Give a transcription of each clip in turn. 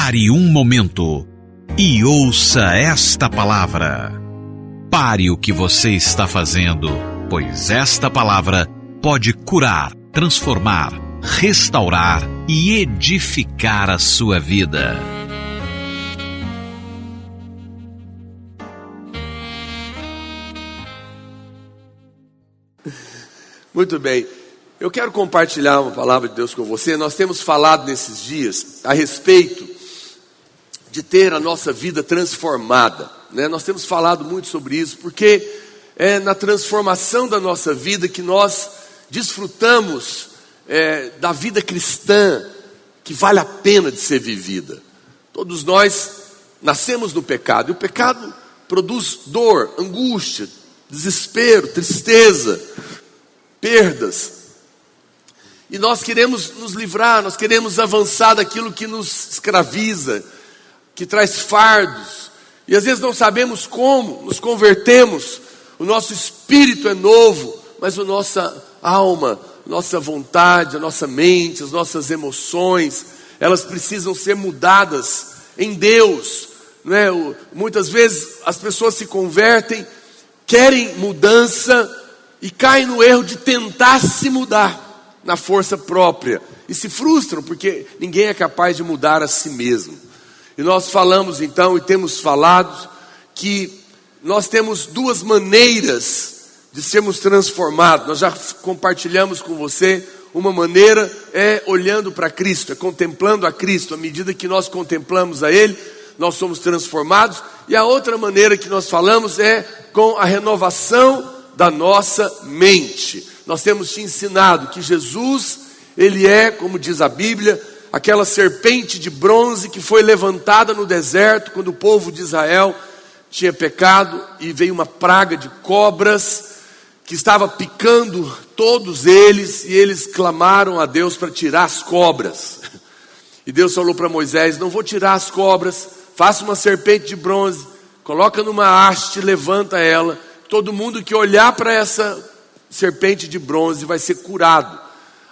Pare um momento e ouça esta palavra. Pare o que você está fazendo, pois esta palavra pode curar, transformar, restaurar e edificar a sua vida. Muito bem, eu quero compartilhar uma palavra de Deus com você. Nós temos falado nesses dias a respeito de ter a nossa vida transformada, né? Nós temos falado muito sobre isso, porque é na transformação da nossa vida que nós desfrutamos da vida cristã, que vale a pena de ser vivida. Todos nós nascemos no pecado, e o pecado produz dor, angústia, desespero, tristeza, perdas. E nós queremos nos livrar, nós queremos avançar daquilo que nos escraviza, que traz fardos. E às vezes não sabemos como, nos convertemos, o nosso espírito é novo, mas a nossa alma, nossa vontade, a nossa mente, as nossas emoções, elas precisam ser mudadas em Deus, não é? Muitas vezes as pessoas se convertem, querem mudança e caem no erro de tentar se mudar na força própria e se frustram porque ninguém é capaz de mudar a si mesmo. E nós falamos então, e temos falado, que nós temos duas maneiras de sermos transformados. Nós já compartilhamos com você. Uma maneira é olhando para Cristo, é contemplando a Cristo. À medida que nós contemplamos a Ele, nós somos transformados. E a outra maneira que nós falamos é com a renovação da nossa mente. Nós temos te ensinado que Jesus, Ele é, como diz a Bíblia, aquela serpente de bronze que foi levantada no deserto quando o povo de Israel tinha pecado e veio uma praga de cobras que estava picando todos eles, e eles clamaram a Deus para tirar as cobras. E Deus falou para Moisés: não vou tirar as cobras, faça uma serpente de bronze, coloca numa haste, levanta ela. Todo mundo que olhar para essa serpente de bronze vai ser curado.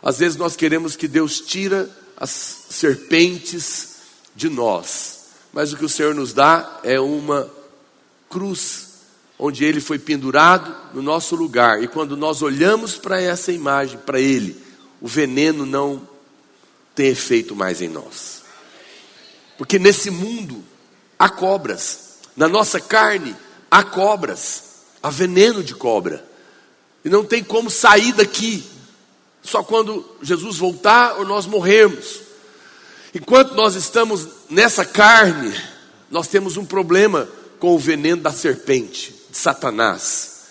Às vezes nós queremos que Deus tira as serpentes de nós, mas o que o Senhor nos dá é uma cruz, onde Ele foi pendurado no nosso lugar. E quando nós olhamos para essa imagem, para Ele, o veneno não tem efeito mais em nós. Porque nesse mundo há cobras, na nossa carne há cobras, há veneno de cobra, e não tem como sair daqui, só quando Jesus voltar ou nós morrermos. Enquanto nós estamos nessa carne, nós temos um problema com o veneno da serpente, de Satanás,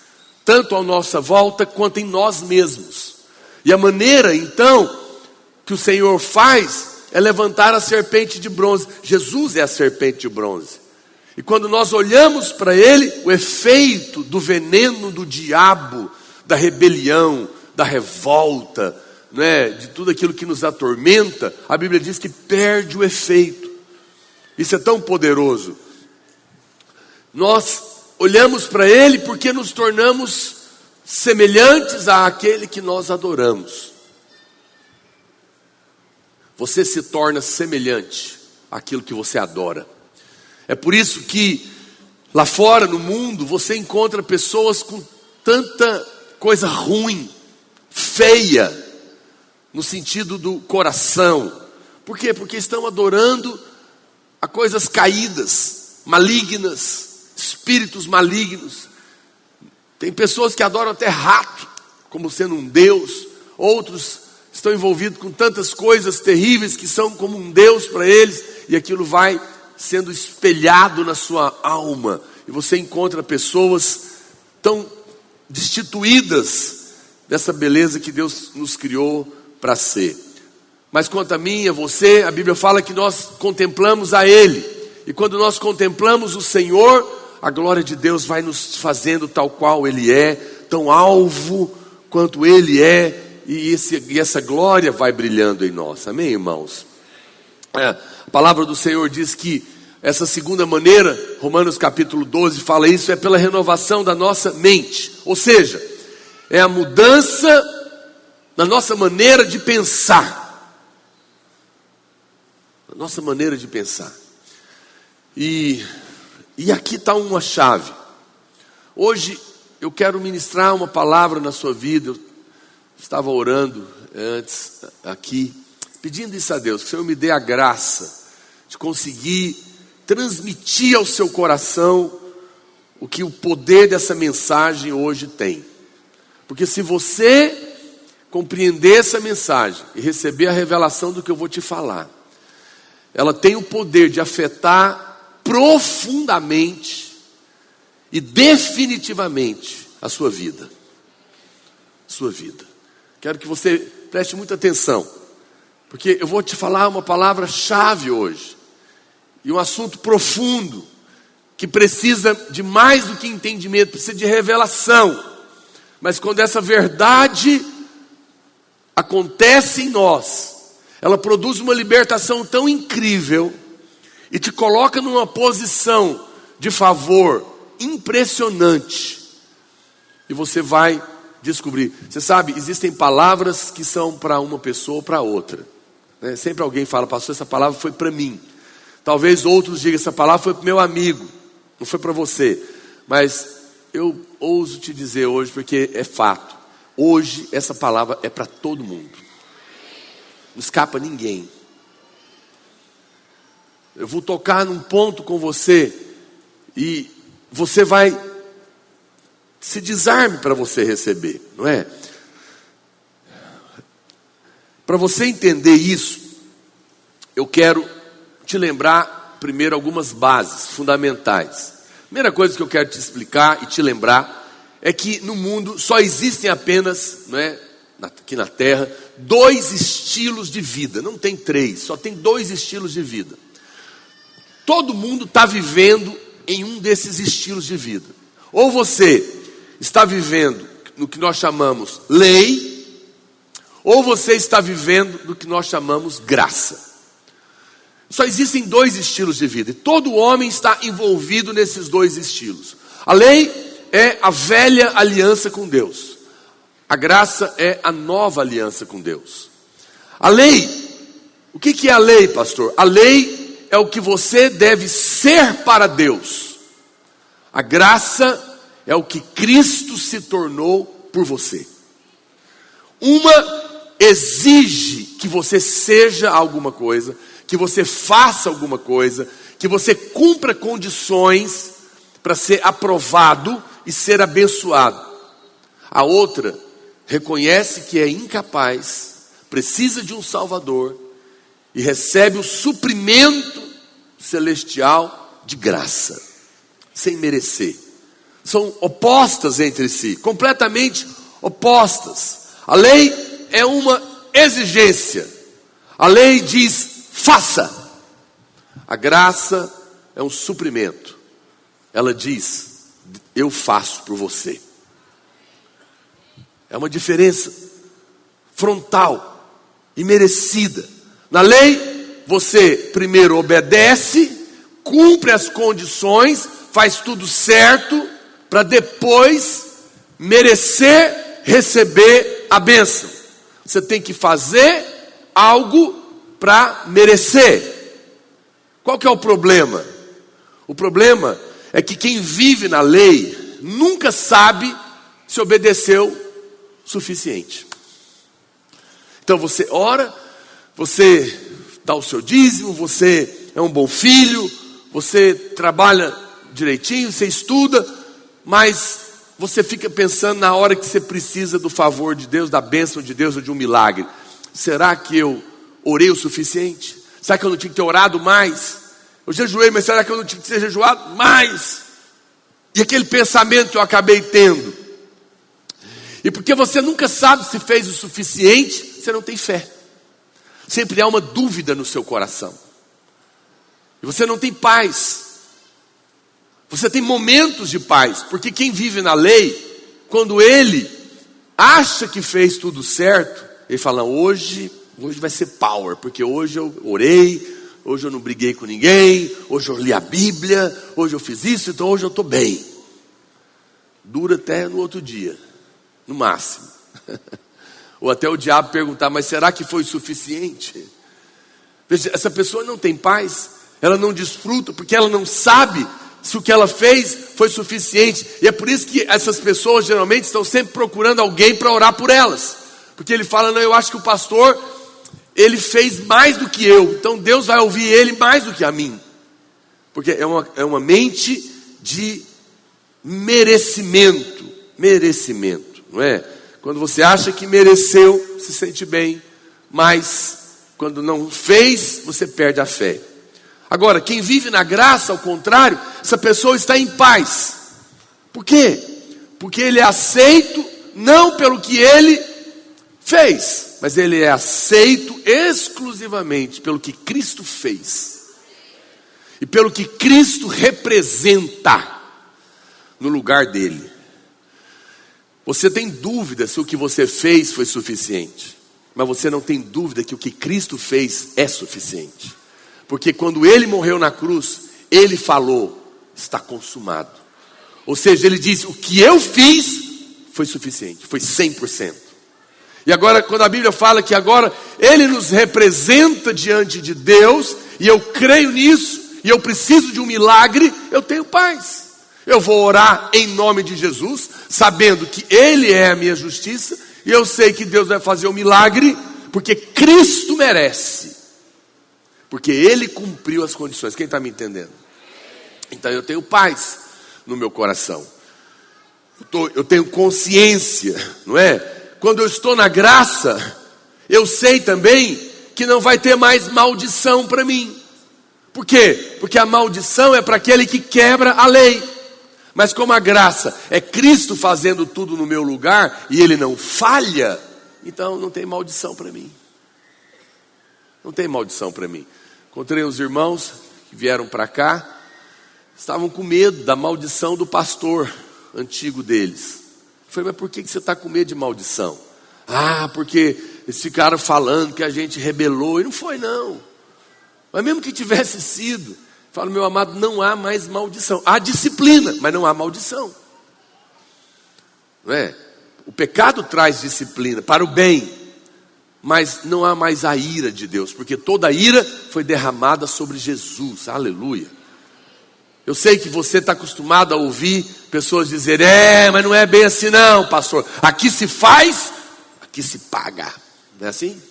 tanto à nossa volta quanto em nós mesmos. E a maneira então que o Senhor faz é levantar a serpente de bronze. Jesus é a serpente de bronze. E quando nós olhamos para Ele, o efeito do veneno do diabo, da rebelião, da revolta, né, de tudo aquilo que nos atormenta, a Bíblia diz que perde o efeito. Isso é tão poderoso. Nós olhamos para Ele porque nos tornamos semelhantes àquele que nós adoramos. Você se torna semelhante àquilo que você adora. É por isso que lá fora no mundo você encontra pessoas com tanta coisa ruim, feia, no sentido do coração. Por quê? Porque estão adorando a coisas caídas, malignas, espíritos malignos. Tem pessoas que adoram até rato como sendo um Deus. Outros estão envolvidos com tantas coisas terríveis que são como um Deus para eles, e aquilo vai sendo espelhado na sua alma, e você encontra pessoas tão destituídas dessa beleza que Deus nos criou para ser. Mas quanto a mim e a você, a Bíblia fala que nós contemplamos a Ele, e quando nós contemplamos o Senhor, a glória de Deus vai nos fazendo tal qual Ele é, tão alvo quanto Ele é, e essa glória vai brilhando em nós. Amém, irmãos? A palavra do Senhor diz que essa segunda maneira, Romanos capítulo 12 fala isso, é pela renovação da nossa mente. Ou seja, é a mudança na nossa maneira de pensar. a nossa maneira de pensar. E aqui está uma chave. Hoje eu quero ministrar uma palavra na sua vida. Eu estava orando antes aqui, pedindo isso a Deus, que o Senhor me dê a graça de conseguir transmitir ao seu coração o que o poder dessa mensagem hoje tem. Porque se você compreender essa mensagem e receber a revelação do que eu vou te falar, ela tem o poder de afetar profundamente e definitivamente a sua vida. Sua vida. Quero que você preste muita atenção, porque eu vou te falar uma palavra-chave hoje, e um assunto profundo, que precisa de mais do que entendimento, precisa de revelação. Mas quando essa verdade acontece em nós, ela produz uma libertação tão incrível, e te coloca numa posição de favor impressionante, e você vai descobrir. Você sabe, existem palavras que são para uma pessoa ou para outra, né? Sempre alguém fala: pastor, essa palavra foi para mim. Talvez outros digam: essa palavra foi para o meu amigo, não foi para você. Mas eu ouso te dizer hoje, porque é fato, hoje essa palavra é para todo mundo, não escapa ninguém. Eu vou tocar num ponto com você, e você vai se desarme para você receber, não é? Para você entender isso, eu quero te lembrar primeiro algumas bases fundamentais. Primeira coisa que eu quero te explicar e te lembrar é que no mundo só existem apenas, não é, aqui na Terra, 2 estilos de vida. Não tem 3, só tem 2 estilos de vida. Todo mundo está vivendo em um desses estilos de vida. Ou você está vivendo no que nós chamamos lei, ou você está vivendo no que nós chamamos graça. Só existem 2 estilos de vida, e todo homem está envolvido nesses 2 estilos. A lei é a velha aliança com Deus, a graça é a nova aliança com Deus. A lei, o que é a lei, pastor? A lei é o que você deve ser para Deus. A graça é o que Cristo se tornou por você. Uma exige que você seja alguma coisa, que você faça alguma coisa, que você cumpra condições para ser aprovado e ser abençoado. A outra reconhece que é incapaz, precisa de um Salvador e recebe o suprimento celestial de graça, sem merecer. São opostas entre si, completamente opostas. A lei é uma exigência. A lei diz: faça. A graça é um suprimento. Ela diz: eu faço por você. É uma diferença frontal e merecida. Na lei, você primeiro obedece, cumpre as condições, faz tudo certo, para depois merecer receber a bênção. Você tem que fazer algo para merecer. Qual que é o problema? O problema é que quem vive na lei nunca sabe se obedeceu o suficiente. Então você ora, você dá o seu dízimo, você é um bom filho, você trabalha direitinho, você estuda, mas você fica pensando na hora que você precisa do favor de Deus, da bênção de Deus ou de um milagre. Será que eu orei o suficiente? Será que eu não tinha que ter orado mais? Eu jejuei, mas será que eu não tinha que ter jejuado mais? E aquele pensamento que eu acabei tendo. E porque você nunca sabe se fez o suficiente, você não tem fé. Sempre há uma dúvida no seu coração. E você não tem paz. Você tem momentos de paz, porque quem vive na lei, quando ele acha que fez tudo certo, ele fala: hoje vai ser power, porque hoje eu orei, hoje eu não briguei com ninguém, hoje eu li a Bíblia, hoje eu fiz isso, então hoje eu estou bem. Dura até no outro dia, no máximo. Ou até o diabo perguntar: mas será que foi suficiente? Veja, essa pessoa não tem paz, ela não desfruta, porque ela não sabe se o que ela fez foi suficiente. E é por isso que essas pessoas geralmente estão sempre procurando alguém para orar por elas. Porque ele fala, não, eu acho que o pastor, ele fez mais do que eu, então Deus vai ouvir ele mais do que a mim. Porque é uma mente de merecimento, não é? Quando você acha que mereceu, se sente bem, mas quando não fez, você perde a fé. Agora, quem vive na graça, ao contrário, essa pessoa está em paz. Por quê? Porque ele é aceito não pelo que ele fez, mas ele é aceito exclusivamente pelo que Cristo fez e pelo que Cristo representa no lugar dele. Você tem dúvida se o que você fez foi suficiente, mas você não tem dúvida que o que Cristo fez é suficiente. Porque quando ele morreu na cruz, ele falou, está consumado. Ou seja, ele disse, o que eu fiz foi suficiente, foi 100%. E agora, quando a Bíblia fala que agora ele nos representa diante de Deus, e eu creio nisso, e eu preciso de um milagre, eu tenho paz. Eu vou orar em nome de Jesus, sabendo que ele é a minha justiça, e eu sei que Deus vai fazer o milagre, porque Cristo merece. Porque ele cumpriu as condições. Quem está me entendendo? Então eu tenho paz no meu coração. Eu tenho consciência, não é? Quando eu estou na graça, eu sei também que não vai ter mais maldição para mim. Por quê? Porque a maldição é para aquele que quebra a lei. Mas como a graça é Cristo fazendo tudo no meu lugar, e ele não falha, então não tem maldição para mim. Não tem maldição para mim. Encontrei uns irmãos que vieram para cá, estavam com medo da maldição do pastor antigo deles. Eu falei, mas por que você está com medo de maldição? Ah, porque eles ficaram falando que a gente rebelou. E não foi não. Mas mesmo que tivesse sido, falo, meu amado, não há mais maldição. Há disciplina, mas não há maldição. Não é? O pecado traz disciplina para o bem, mas não há mais a ira de Deus, porque toda a ira foi derramada sobre Jesus. Aleluia. Eu sei que você está acostumado a ouvir pessoas dizerem, mas não é bem assim não, pastor. Aqui se faz, aqui se paga. Não é assim?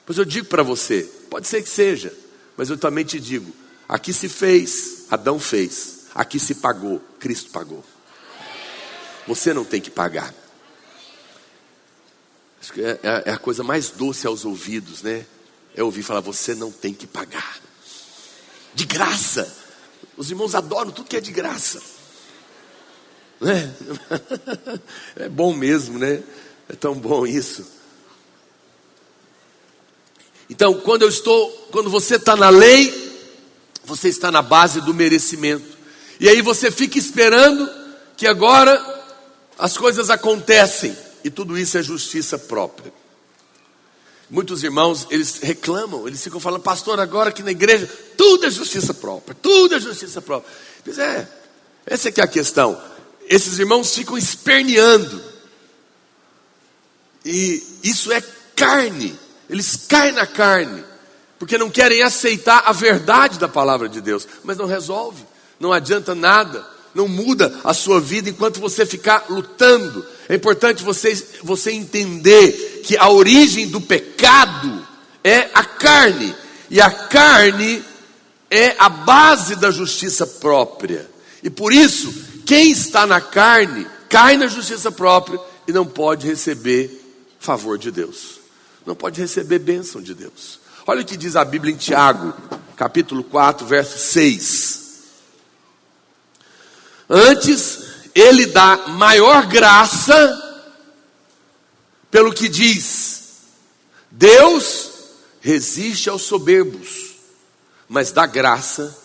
Pois eu digo para você, pode ser que seja, mas eu também te digo, aqui se fez, Adão fez. Aqui se pagou, Cristo pagou. Você não tem que pagar. Acho que é a coisa mais doce aos ouvidos, né? É ouvir falar, você não tem que pagar. De graça. Os irmãos adoram tudo que é de graça. Né? É bom mesmo, né? É tão bom isso. Então, quando você está na lei, você está na base do merecimento. E aí você fica esperando que agora as coisas acontecem. E tudo isso é justiça própria. Muitos irmãos, eles reclamam, eles ficam falando, pastor, agora aqui na igreja, tudo é justiça própria, tudo é justiça própria. Pois é, essa é que é a questão. Esses irmãos ficam esperneando. E isso é carne. Eles caem na carne, porque não querem aceitar a verdade da palavra de Deus. Mas não resolve, não adianta nada, não muda a sua vida enquanto você ficar lutando. É importante você entender que a origem do pecado é a carne. E a carne é a base da justiça própria. E por isso, quem está na carne, cai na justiça própria e não pode receber favor de Deus. Não pode receber bênção de Deus. Olha o que diz a Bíblia em Tiago, capítulo 4, verso 6. Antes, ele dá maior graça, pelo que diz, Deus resiste aos soberbos, mas dá graça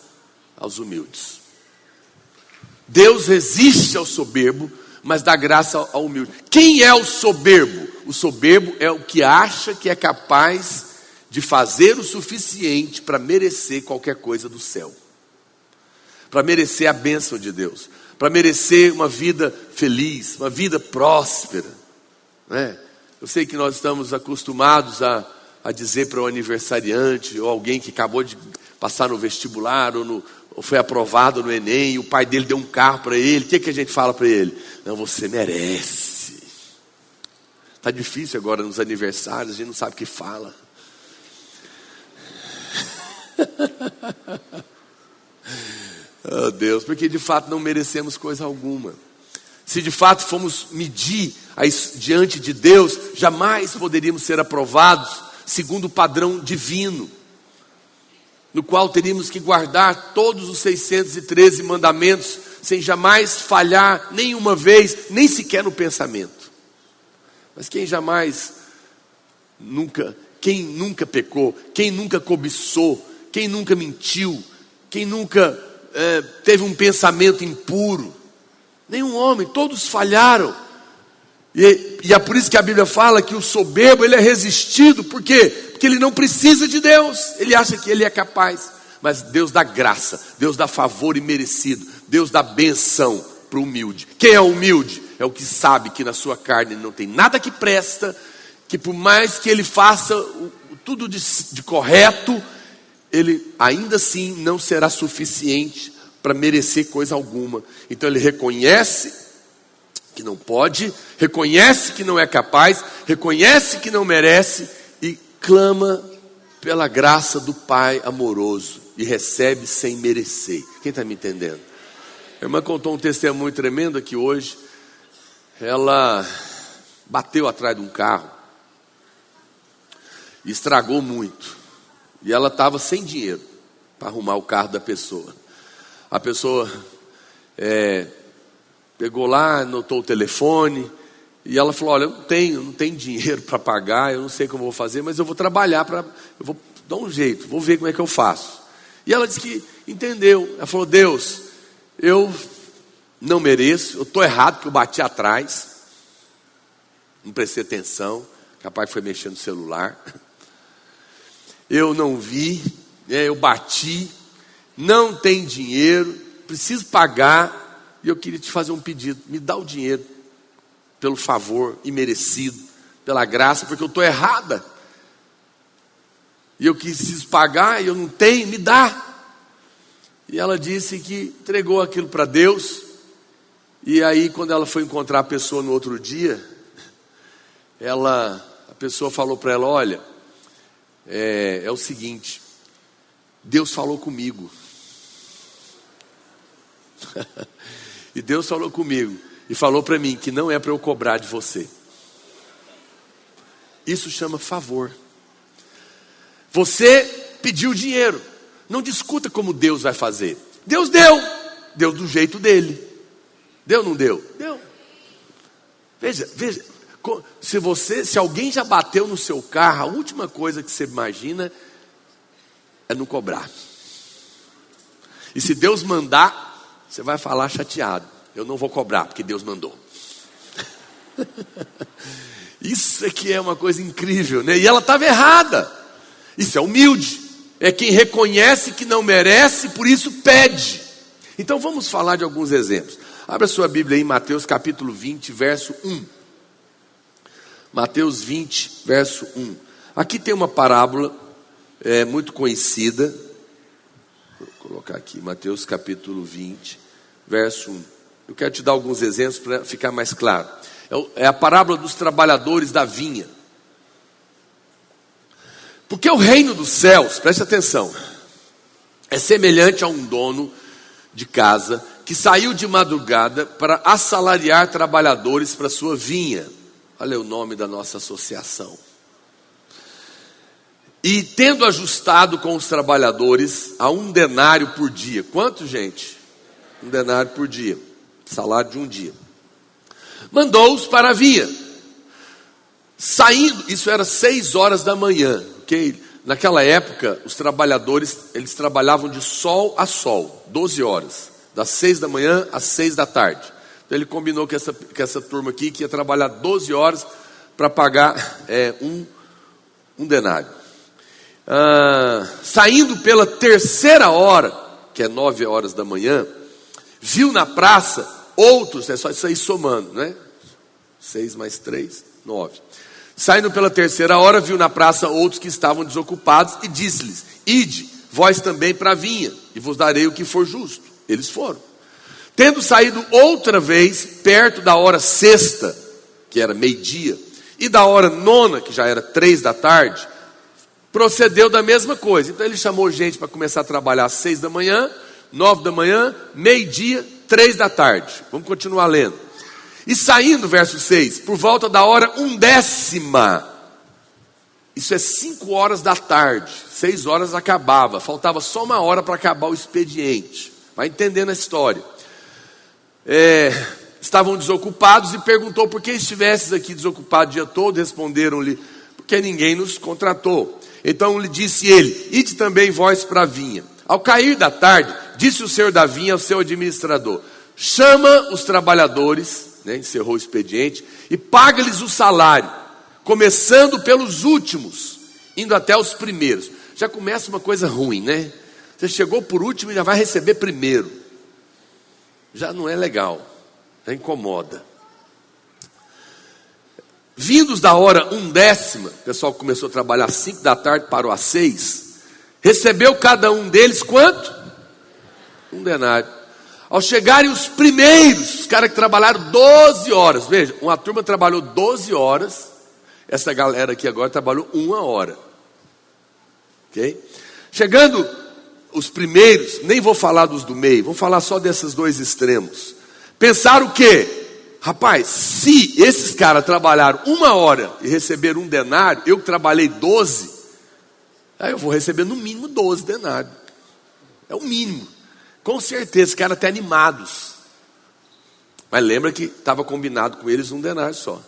aos humildes. Deus resiste ao soberbo, mas dá graça ao humilde. Quem é o soberbo? O soberbo é o que acha que é capaz de fazer o suficiente para merecer qualquer coisa do céu, para merecer a bênção de Deus, para merecer uma vida feliz, uma vida próspera, né? Eu sei que nós estamos acostumados a a dizer para o aniversariante, ou alguém que acabou de passar no vestibular, ou foi aprovado no Enem, e o pai dele deu um carro para ele, o que a gente fala para ele? Não, você merece. Está difícil agora nos aniversários, a gente não sabe o que fala. Oh Deus, porque de fato não merecemos coisa alguma. Se de fato fomos medir diante de Deus, jamais poderíamos ser aprovados segundo o padrão divino, no qual teríamos que guardar todos os 613 mandamentos, sem jamais falhar nenhuma vez, nem sequer no pensamento. Mas quem nunca pecou, quem nunca cobiçou, quem nunca mentiu, quem nunca teve um pensamento impuro? Nenhum homem, todos falharam. E é por isso que a Bíblia fala que o soberbo, ele é resistido. Por quê? Porque ele não precisa de Deus. Ele acha que ele é capaz. Mas Deus dá graça, Deus dá favor imerecido, Deus dá benção para o humilde. Quem é humilde? É o que sabe que na sua carne não tem nada que presta, que por mais que ele faça tudo de correto, ele ainda assim não será suficiente para merecer coisa alguma. Então ele reconhece que não pode, reconhece que não é capaz, reconhece que não merece e clama pela graça do Pai amoroso e recebe sem merecer. Quem está me entendendo? A irmã contou um testemunho tremendo aqui hoje. Ela bateu atrás de um carro e estragou muito. E ela estava sem dinheiro para arrumar o carro da pessoa. A pessoa pegou lá, anotou o telefone e ela falou: olha, eu não tenho dinheiro para pagar, eu não sei como eu vou fazer, mas eu vou trabalhar, eu vou dar um jeito, vou ver como é que eu faço. E ela disse que entendeu. Ela falou: Deus, eu não mereço, eu estou errado porque eu bati atrás, não prestei atenção, capaz que foi mexendo no celular. Eu não vi, eu bati, não tem dinheiro, preciso pagar, e eu queria te fazer um pedido: me dá o dinheiro, pelo favor imerecido, pela graça, porque eu estou errada, e eu preciso pagar, e eu não tenho, me dá. E ela disse que entregou aquilo para Deus, e aí quando ela foi encontrar a pessoa no outro dia, a pessoa falou para ela: olha, é o seguinte, Deus falou comigo. E Deus falou comigo e falou para mim que não é para eu cobrar de você. Isso chama favor. Você pediu dinheiro, não discuta como Deus vai fazer. Deus deu do jeito dele. Deu ou não deu? Deu. Veja, se alguém já bateu no seu carro, a última coisa que você imagina é não cobrar. E se Deus mandar, você vai falar chateado: eu não vou cobrar porque Deus mandou. Isso aqui é uma coisa incrível, né? E ela estava errada. Isso é humilde, é quem reconhece que não merece, por isso pede. Então vamos falar de alguns exemplos. Abra sua Bíblia aí em Mateus capítulo 20, verso 1. Mateus 20, verso 1. Aqui tem uma parábola muito conhecida. Vou colocar aqui, Mateus capítulo 20, verso 1. Eu quero te dar alguns exemplos para ficar mais claro. É a parábola dos trabalhadores da vinha. Porque o reino dos céus, preste atenção, é semelhante a um dono de casa que saiu de madrugada para assalariar trabalhadores para sua vinha. Olha o nome da nossa associação. E tendo ajustado com os trabalhadores a 1 denário por dia. Quanto, gente? 1 denário por dia. Salário de um dia. Mandou-os para a vinha. Saindo, isso era 6 horas da manhã. Okay? Naquela época, os trabalhadores, eles trabalhavam de sol a sol. 12 horas. Das 6 da manhã às 6 da tarde. Então ele combinou com essa turma aqui que ia trabalhar 12 horas para pagar um denário. Saindo pela 3ª hora, que é 9 horas da manhã, viu na praça outros, é só isso aí somando, né? 6 mais 3, 9. Saindo pela terceira hora, viu na praça outros que estavam desocupados e disse-lhes: ide, vós também para a vinha, e vos darei o que for justo. Eles foram. Tendo saído outra vez, perto da hora sexta, que era meio-dia, e da hora nona, que já era 3 da tarde, procedeu da mesma coisa. Então ele chamou gente para começar a trabalhar às 6 da manhã, 9 da manhã, meio-dia, 3 da tarde. Vamos continuar lendo. E saindo, verso 6, por volta da hora 1/10, isso é 5 horas da tarde, 6 horas acabava, faltava só 1 hora para acabar o expediente. Vai entendendo a história. Estavam desocupados e perguntou: por que estivesses aqui desocupado o dia todo? Responderam-lhe: porque ninguém nos contratou. Então lhe disse ele: ide também vós para a vinha. Ao cair da tarde, disse o senhor da vinha ao seu administrador: chama os trabalhadores, encerrou o expediente, e paga-lhes o salário, começando pelos últimos, indo até os primeiros. Já começa uma coisa ruim, né? Você chegou por último e já vai receber primeiro. Já não é legal, já incomoda. Vindos da hora 1/10, o pessoal começou a trabalhar às 5 da tarde, parou às 6, recebeu cada um deles quanto? 1 denário. Ao chegarem os primeiros, os caras que trabalharam 12 horas, veja, uma turma trabalhou 12 horas, essa galera aqui agora trabalhou 1 hora. Ok? Chegando os primeiros, nem vou falar dos do meio, vou falar só desses dois extremos. Pensaram o quê? Rapaz, se esses caras trabalharam 1 hora e receberam 1 denário, eu que trabalhei 12, aí eu vou receber no mínimo 12 denários. É o mínimo. Com certeza, os caras até animados. Mas lembra que estava combinado com eles 1 denário só.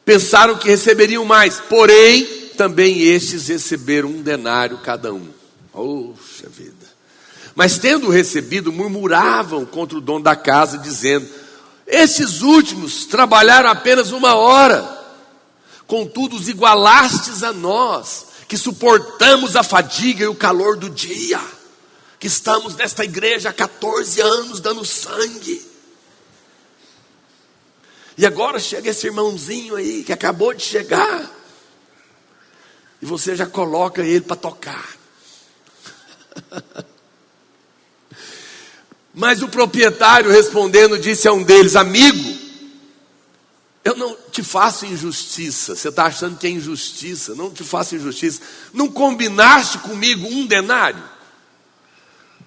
Pensaram que receberiam mais, porém, também estes receberam 1 denário cada um. Poxa vida. Mas tendo recebido, murmuravam contra o dono da casa, dizendo: estes últimos trabalharam apenas 1 hora, contudo os igualastes a nós, que suportamos a fadiga e o calor do dia, que estamos nesta igreja há 14 anos dando sangue. E agora chega esse irmãozinho aí, que acabou de chegar, e você já coloca ele para tocar. Mas o proprietário, respondendo, disse a um deles: amigo, eu não te faço injustiça. Você está achando que é injustiça? Não te faço injustiça. Não combinaste comigo 1 denário?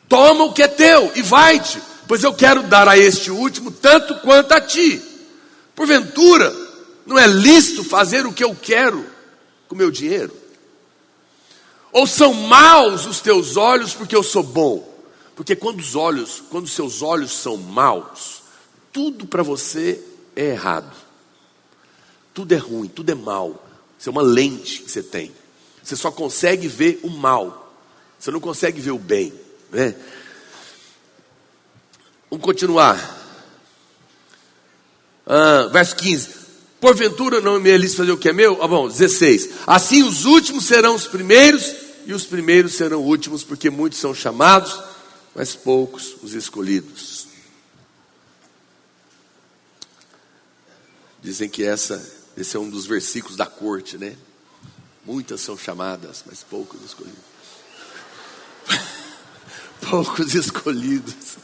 Toma o que é teu e vai-te, pois eu quero dar a este último tanto quanto a ti. Porventura, não é lícito fazer o que eu quero com o meu dinheiro? Ou são maus os teus olhos porque eu sou bom? Porque quando seus olhos são maus, tudo para você é errado. Tudo é ruim, tudo é mal. Isso é uma lente que você tem. Você só consegue ver o mal. Você não consegue ver o bem, né? Vamos continuar. Verso 15. Porventura não me é lícito fazer o que é meu? 16. Assim os últimos serão os primeiros, e os primeiros serão últimos, porque muitos são chamados, mas poucos os escolhidos. Dizem que esse é um dos versículos da corte, né? Muitas são chamadas, mas poucos escolhidos. Poucos escolhidos.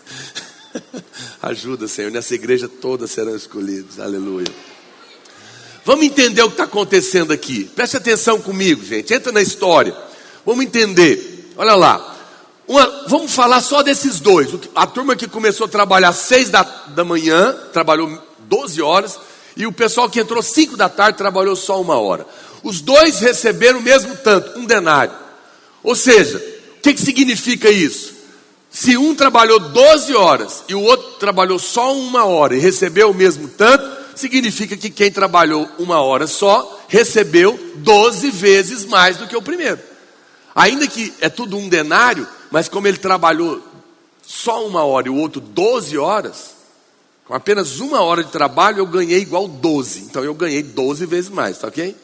Ajuda, Senhor, nessa igreja todas serão escolhidos. Aleluia. Vamos entender o que está acontecendo aqui. Preste atenção comigo, gente. Entra na história. Vamos entender. Olha lá. Vamos falar só desses dois. A turma que começou a trabalhar às 6 da manhã, trabalhou 12 horas. E o pessoal que entrou 5 da tarde trabalhou só 1 hora. Os dois receberam o mesmo tanto, 1 denário. Ou seja, o que significa isso? Se um trabalhou 12 horas e o outro trabalhou só 1 hora e recebeu o mesmo tanto, significa que quem trabalhou 1 hora só recebeu 12 vezes mais do que o primeiro. Ainda que é tudo 1 denário, mas como ele trabalhou só 1 hora e o outro 12 horas, com apenas 1 hora de trabalho eu ganhei igual 12. Então eu ganhei 12 vezes mais, tá ok?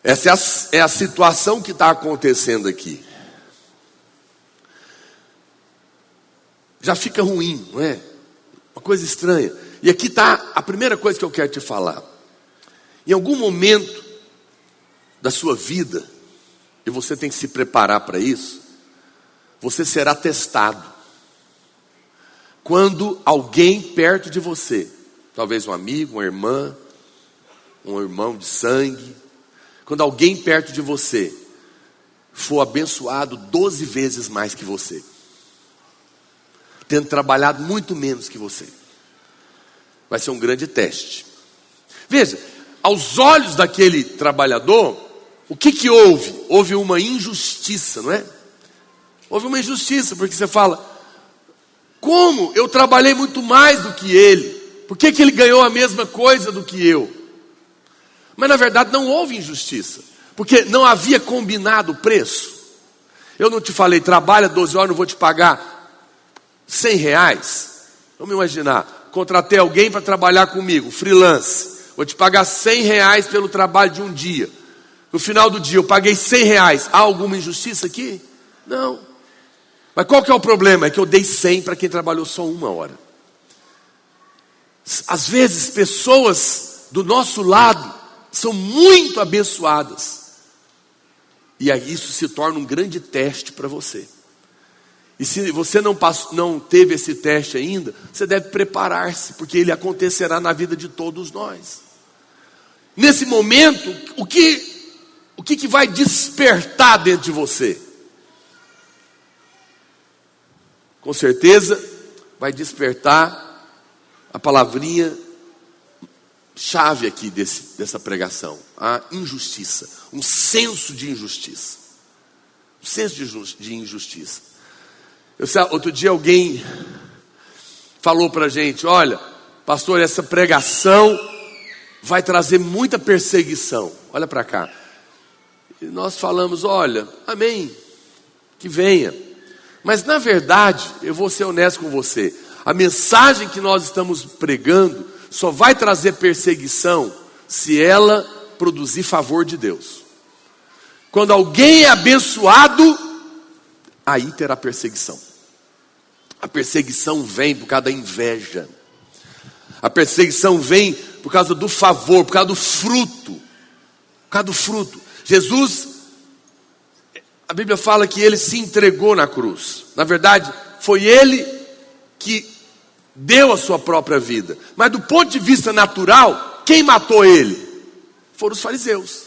Essa é a situação que está acontecendo aqui. Já fica ruim, não é? Uma coisa estranha. E aqui está a primeira coisa que eu quero te falar. Em algum momento da sua vida, e você tem que se preparar para isso, você será testado. Quando alguém perto de você, talvez um amigo, uma irmã, um irmão de sangue, quando alguém perto de você for abençoado 12 vezes mais que você, tendo trabalhado muito menos que você, vai ser um grande teste. Veja, aos olhos daquele trabalhador, o que houve? Houve uma injustiça, não é? Houve uma injustiça, porque você fala, como eu trabalhei muito mais do que ele? Por que ele ganhou a mesma coisa do que eu? Mas na verdade não houve injustiça, porque não havia combinado o preço. Eu não te falei, trabalha 12 horas, não vou te pagar R$100. Vamos imaginar, contratei alguém para trabalhar comigo, freelance. Vou te pagar R$100 pelo trabalho de um dia. No final do dia eu paguei R$100. Há alguma injustiça aqui? Não. Mas qual que é o problema? É que eu dei 100 para quem trabalhou só 1 hora. Às vezes pessoas do nosso lado são muito abençoadas. E aí isso se torna um grande teste para você. E se você não teve esse teste ainda, você deve preparar-se, porque ele acontecerá na vida de todos nós. Nesse momento, o que vai despertar dentro de você? Com certeza vai despertar a palavrinha chave aqui dessa pregação, a injustiça, um senso de injustiça. Um senso de injustiça. Outro dia alguém falou para a gente, olha, pastor, essa pregação vai trazer muita perseguição. Olha para cá. E nós falamos, olha, amém, que venha. Mas na verdade, eu vou ser honesto com você, a mensagem que nós estamos pregando só vai trazer perseguição se ela produzir favor de Deus. Quando alguém é abençoado, aí terá perseguição. A perseguição vem por causa da inveja. A perseguição vem por causa do favor, por causa do fruto. Por causa do fruto. Jesus, a Bíblia fala que ele se entregou na cruz. Na verdade, foi ele que deu a sua própria vida. Mas do ponto de vista natural, quem matou ele? Foram os fariseus.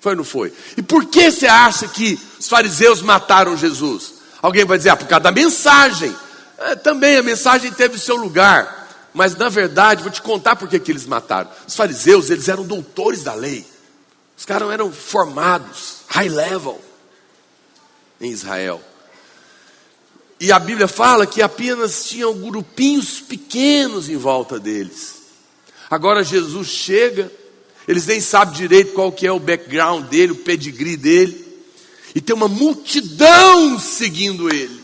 Foi ou não foi? E por que você acha que os fariseus mataram Jesus? Alguém vai dizer, por causa da mensagem. Também a mensagem teve o seu lugar. Mas na verdade, vou te contar por que eles mataram. Os fariseus, eles eram doutores da lei. Os caras eram formados, high level, em Israel. E a Bíblia fala que apenas tinham grupinhos pequenos em volta deles. Agora Jesus chega, eles nem sabem direito qual que é o background dele, o pedigree dele. E tem uma multidão seguindo ele.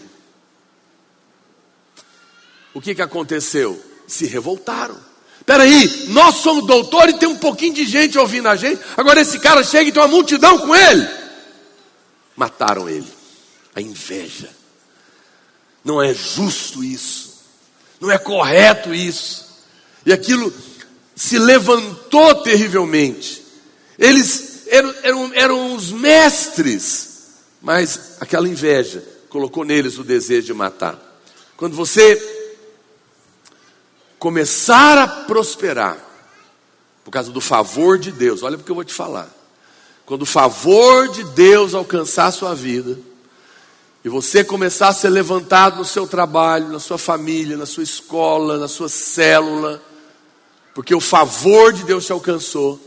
O que aconteceu? Se revoltaram. Peraí, nós somos doutores e tem um pouquinho de gente ouvindo a gente. Agora esse cara chega e tem uma multidão com ele. Mataram ele. A inveja. Não é justo isso. Não é correto isso. E aquilo se levantou terrivelmente. Eles eram os mestres. Mas aquela inveja colocou neles o desejo de matar. Quando você começar a prosperar, por causa do favor de Deus, olha porque eu vou te falar. Quando o favor de Deus alcançar a sua vida, e você começar a ser levantado no seu trabalho, na sua família, na sua escola, na sua célula, porque o favor de Deus te alcançou,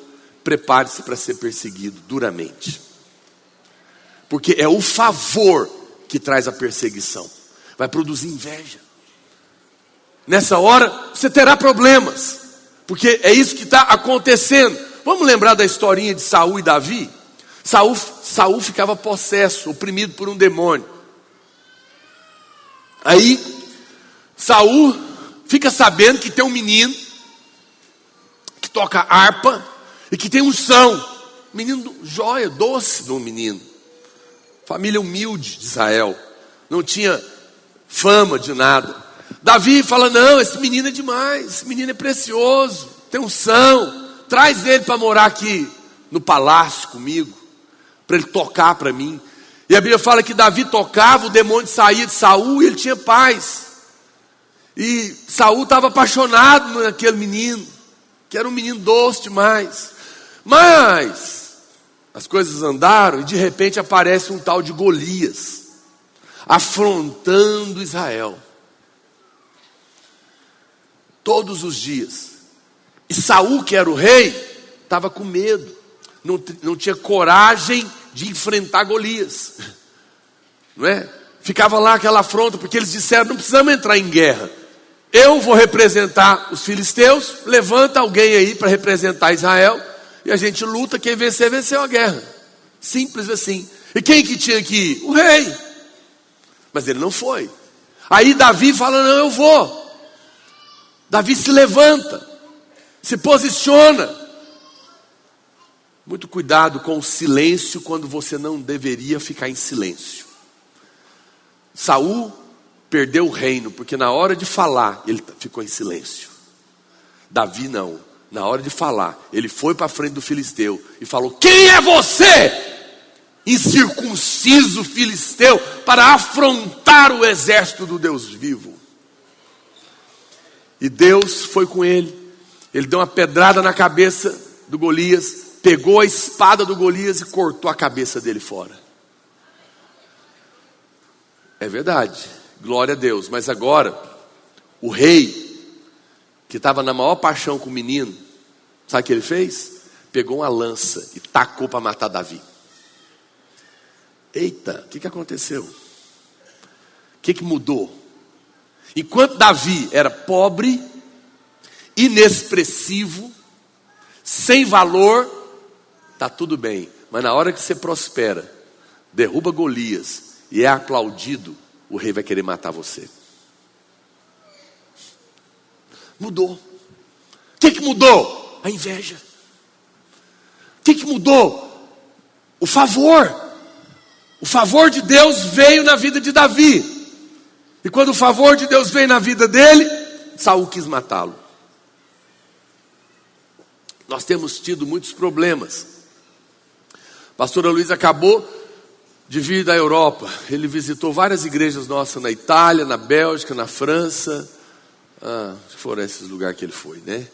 prepare-se para ser perseguido duramente. Porque é o favor que traz a perseguição. Vai produzir inveja. Nessa hora, você terá problemas. Porque é isso que está acontecendo. Vamos lembrar da historinha de Saul e Davi? Saul ficava possesso, oprimido por um demônio. Aí, Saul fica sabendo que tem um menino que toca harpa e que tem unção. Menino joia, doce de um menino. Família humilde de Israel. Não tinha fama de nada. Davi fala: não, esse menino é demais, esse menino é precioso, tem unção, traz ele para morar aqui no palácio comigo, para ele tocar para mim. E a Bíblia fala que Davi tocava, o demônio saía de Saul e ele tinha paz. E Saul estava apaixonado naquele menino, que era um menino doce demais. Mas as coisas andaram e de repente aparece um tal de Golias, afrontando Israel. Todos os dias. E Saul, que era o rei, estava com medo. Não tinha coragem de enfrentar Golias. Não é? Ficava lá aquela afronta, porque eles disseram: não precisamos entrar em guerra. Eu vou representar os filisteus, levanta alguém aí para representar Israel, e a gente luta, quem vencer, venceu a guerra. Simples assim. E quem que tinha que ir? O rei. Mas ele não foi. Aí Davi fala: não, eu vou. Davi se levanta, se posiciona. Muito cuidado com o silêncio quando você não deveria ficar em silêncio. Saul perdeu o reino, porque na hora de falar, ele ficou em silêncio. Davi não. Na hora de falar, ele foi para a frente do filisteu e falou: quem é você, incircunciso filisteu, para afrontar o exército do Deus vivo? E Deus foi com ele. Ele deu uma pedrada na cabeça do Golias, pegou a espada do Golias e cortou a cabeça dele fora. É verdade, glória a Deus. Mas agora, o rei, que estava na maior paixão com o menino, sabe o que ele fez? Pegou uma lança e tacou para matar Davi. Eita, o que aconteceu? O que mudou? Enquanto Davi era pobre, inexpressivo, sem valor, está tudo bem. Mas na hora que você prospera, derruba Golias e é aplaudido, o rei vai querer matar você. Mudou. O que mudou? A inveja. O que mudou? O favor. O favor de Deus veio na vida de Davi. E quando o favor de Deus veio na vida dele, Saul quis matá-lo. Nós temos tido muitos problemas. A pastora Luiz acabou de vir da Europa. Ele visitou várias igrejas nossas na Itália, na Bélgica, na França. Foram esses lugares que ele foi, né?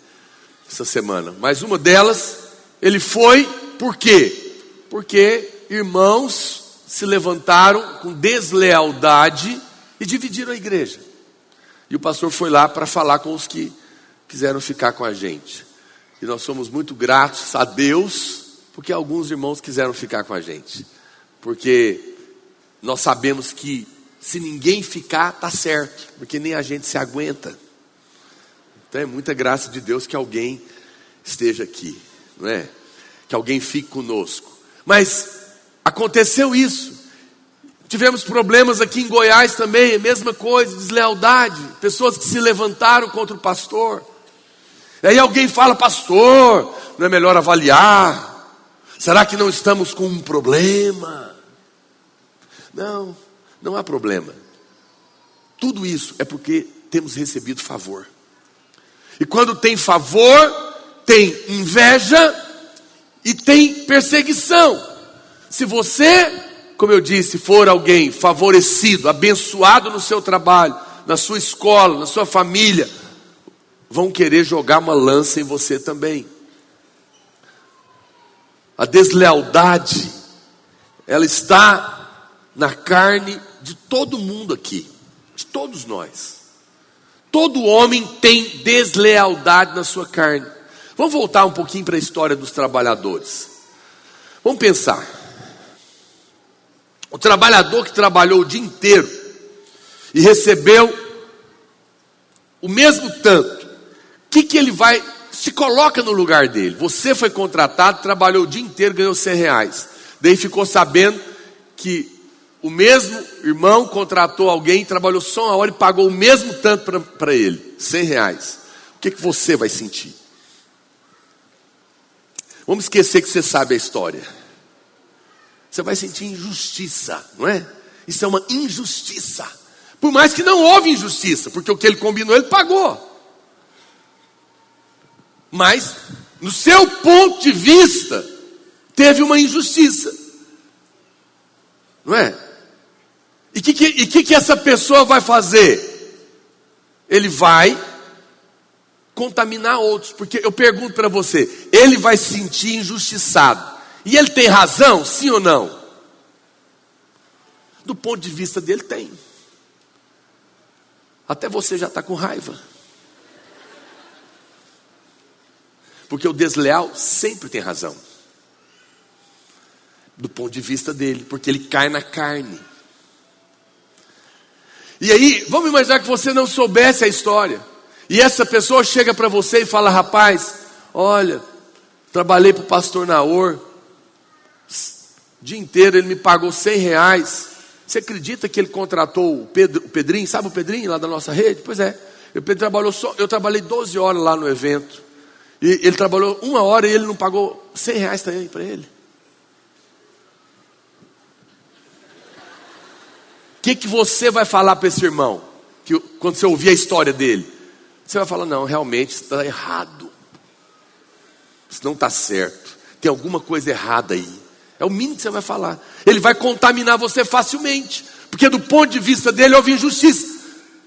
Essa semana. Mas uma delas, ele foi, por quê? Porque irmãos se levantaram com deslealdade e dividiram a igreja. E o pastor foi lá para falar com os que quiseram ficar com a gente. E nós somos muito gratos a Deus, porque alguns irmãos quiseram ficar com a gente. Porque nós sabemos que se ninguém ficar, está certo, porque nem a gente se aguenta. Então é muita graça de Deus que alguém esteja aqui, não é? Que alguém fique conosco. Mas aconteceu isso. Tivemos problemas aqui em Goiás também, a mesma coisa, deslealdade. Pessoas que se levantaram contra o pastor. E aí alguém fala: pastor, não é melhor avaliar? Será que não estamos com um problema? Não, não há problema. Tudo isso é porque temos recebido favor. E quando tem favor, tem inveja e tem perseguição. Se você, como eu disse, for alguém favorecido, abençoado no seu trabalho, na sua escola, na sua família, vão querer jogar uma lança em você também. A deslealdade, ela está na carne de todo mundo aqui, de todos nós. Todo homem tem deslealdade na sua carne. Vamos voltar um pouquinho para a história dos trabalhadores. Vamos pensar. O trabalhador que trabalhou o dia inteiro e recebeu o mesmo tanto, o que ele vai, se coloca no lugar dele? Você foi contratado, trabalhou o dia inteiro, ganhou R$100. Daí ficou sabendo que o mesmo irmão contratou alguém, trabalhou só uma hora e pagou o mesmo tanto para ele, R$100. O que você vai sentir? Vamos esquecer que você sabe a história. Você vai sentir injustiça, não é? Isso é uma injustiça. Por mais que não houve injustiça, porque o que ele combinou, ele pagou. Mas, no seu ponto de vista, teve uma injustiça. Não é? E o que essa pessoa vai fazer? Ele vai contaminar outros. Porque eu pergunto para você, ele vai se sentir injustiçado. E ele tem razão, sim ou não? Do ponto de vista dele, tem. Até você já está com raiva. Porque o desleal sempre tem razão. Do ponto de vista dele, porque ele cai na carne. E aí, vamos imaginar que você não soubesse a história. E essa pessoa chega para você e fala: rapaz, olha, trabalhei para o pastor Naor, o dia inteiro ele me pagou R$100. Você acredita que ele contratou o Pedrinho? Sabe o Pedrinho lá da nossa rede? Pois é, eu trabalhei 12 horas lá no evento. E ele trabalhou 1 hora e ele não pagou R$100 também para ele. O que você vai falar para esse irmão? Quando você ouvir a história dele? Você vai falar: não, realmente isso está errado. Isso não está certo. Tem alguma coisa errada aí. É o mínimo que você vai falar. Ele vai contaminar você facilmente. Porque do ponto de vista dele houve injustiça.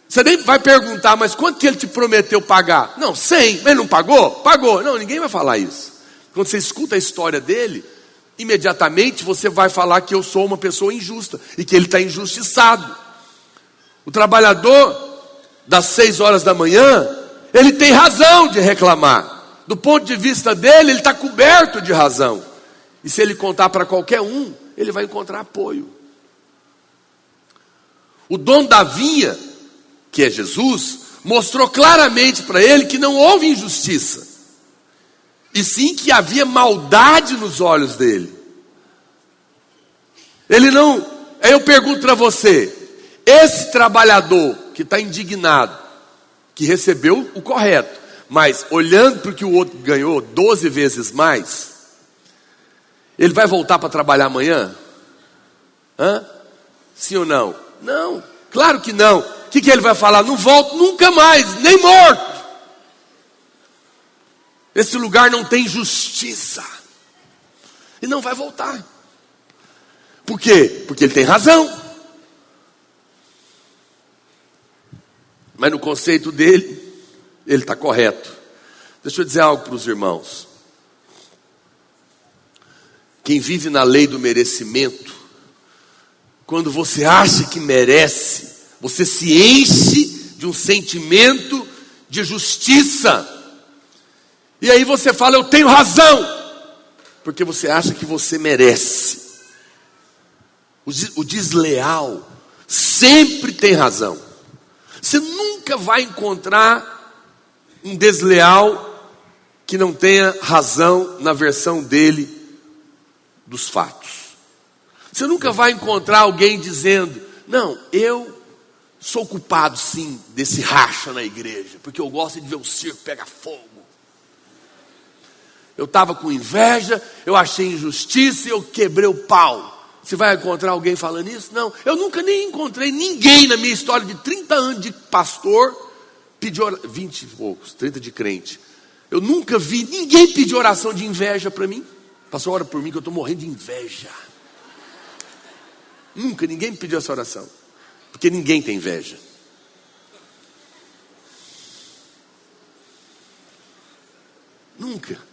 Você nem vai perguntar: mas quanto que ele te prometeu pagar? Não, 100. Mas ele não pagou? Pagou. Não, ninguém vai falar isso. Quando você escuta a história dele, imediatamente você vai falar que eu sou uma pessoa injusta. E que ele está injustiçado. O trabalhador das 6 horas da manhã, ele tem razão de reclamar. Do ponto de vista dele, ele está coberto de razão. E se ele contar para qualquer um, ele vai encontrar apoio. O dono da vinha, que é Jesus, mostrou claramente para ele que não houve injustiça. E sim que havia maldade nos olhos dele. Aí eu pergunto para você, esse trabalhador que está indignado, que recebeu o correto, mas olhando para o que o outro ganhou 12 vezes mais, ele vai voltar para trabalhar amanhã? Sim ou não? Não, claro que não. O que ele vai falar? Não volto nunca mais, nem morto. Esse lugar não tem justiça. E não vai voltar. Por quê? Porque ele tem razão. Mas no conceito dele, ele está correto. Deixa eu dizer algo para os irmãos. Quem vive na lei do merecimento, quando você acha que merece, você se enche de um sentimento de justiça. E aí você fala: eu tenho razão, porque você acha que você merece. O desleal sempre tem razão. Você nunca vai encontrar um desleal que não tenha razão na versão dele dos fatos. Você nunca vai encontrar alguém dizendo: não, eu sou culpado sim desse racha na igreja, porque eu gosto de ver o circo pegar fogo. Eu estava com inveja, eu achei injustiça e eu quebrei o pau. Você vai encontrar alguém falando isso? Não, eu nunca nem encontrei ninguém na minha história de 30 anos de pastor pedir 20 e poucos, 30 de crente. Eu nunca vi ninguém pedir oração de inveja para mim. Pastor, ora por mim que eu estou morrendo de inveja. Nunca ninguém me pediu essa oração. Porque ninguém tem inveja. Nunca.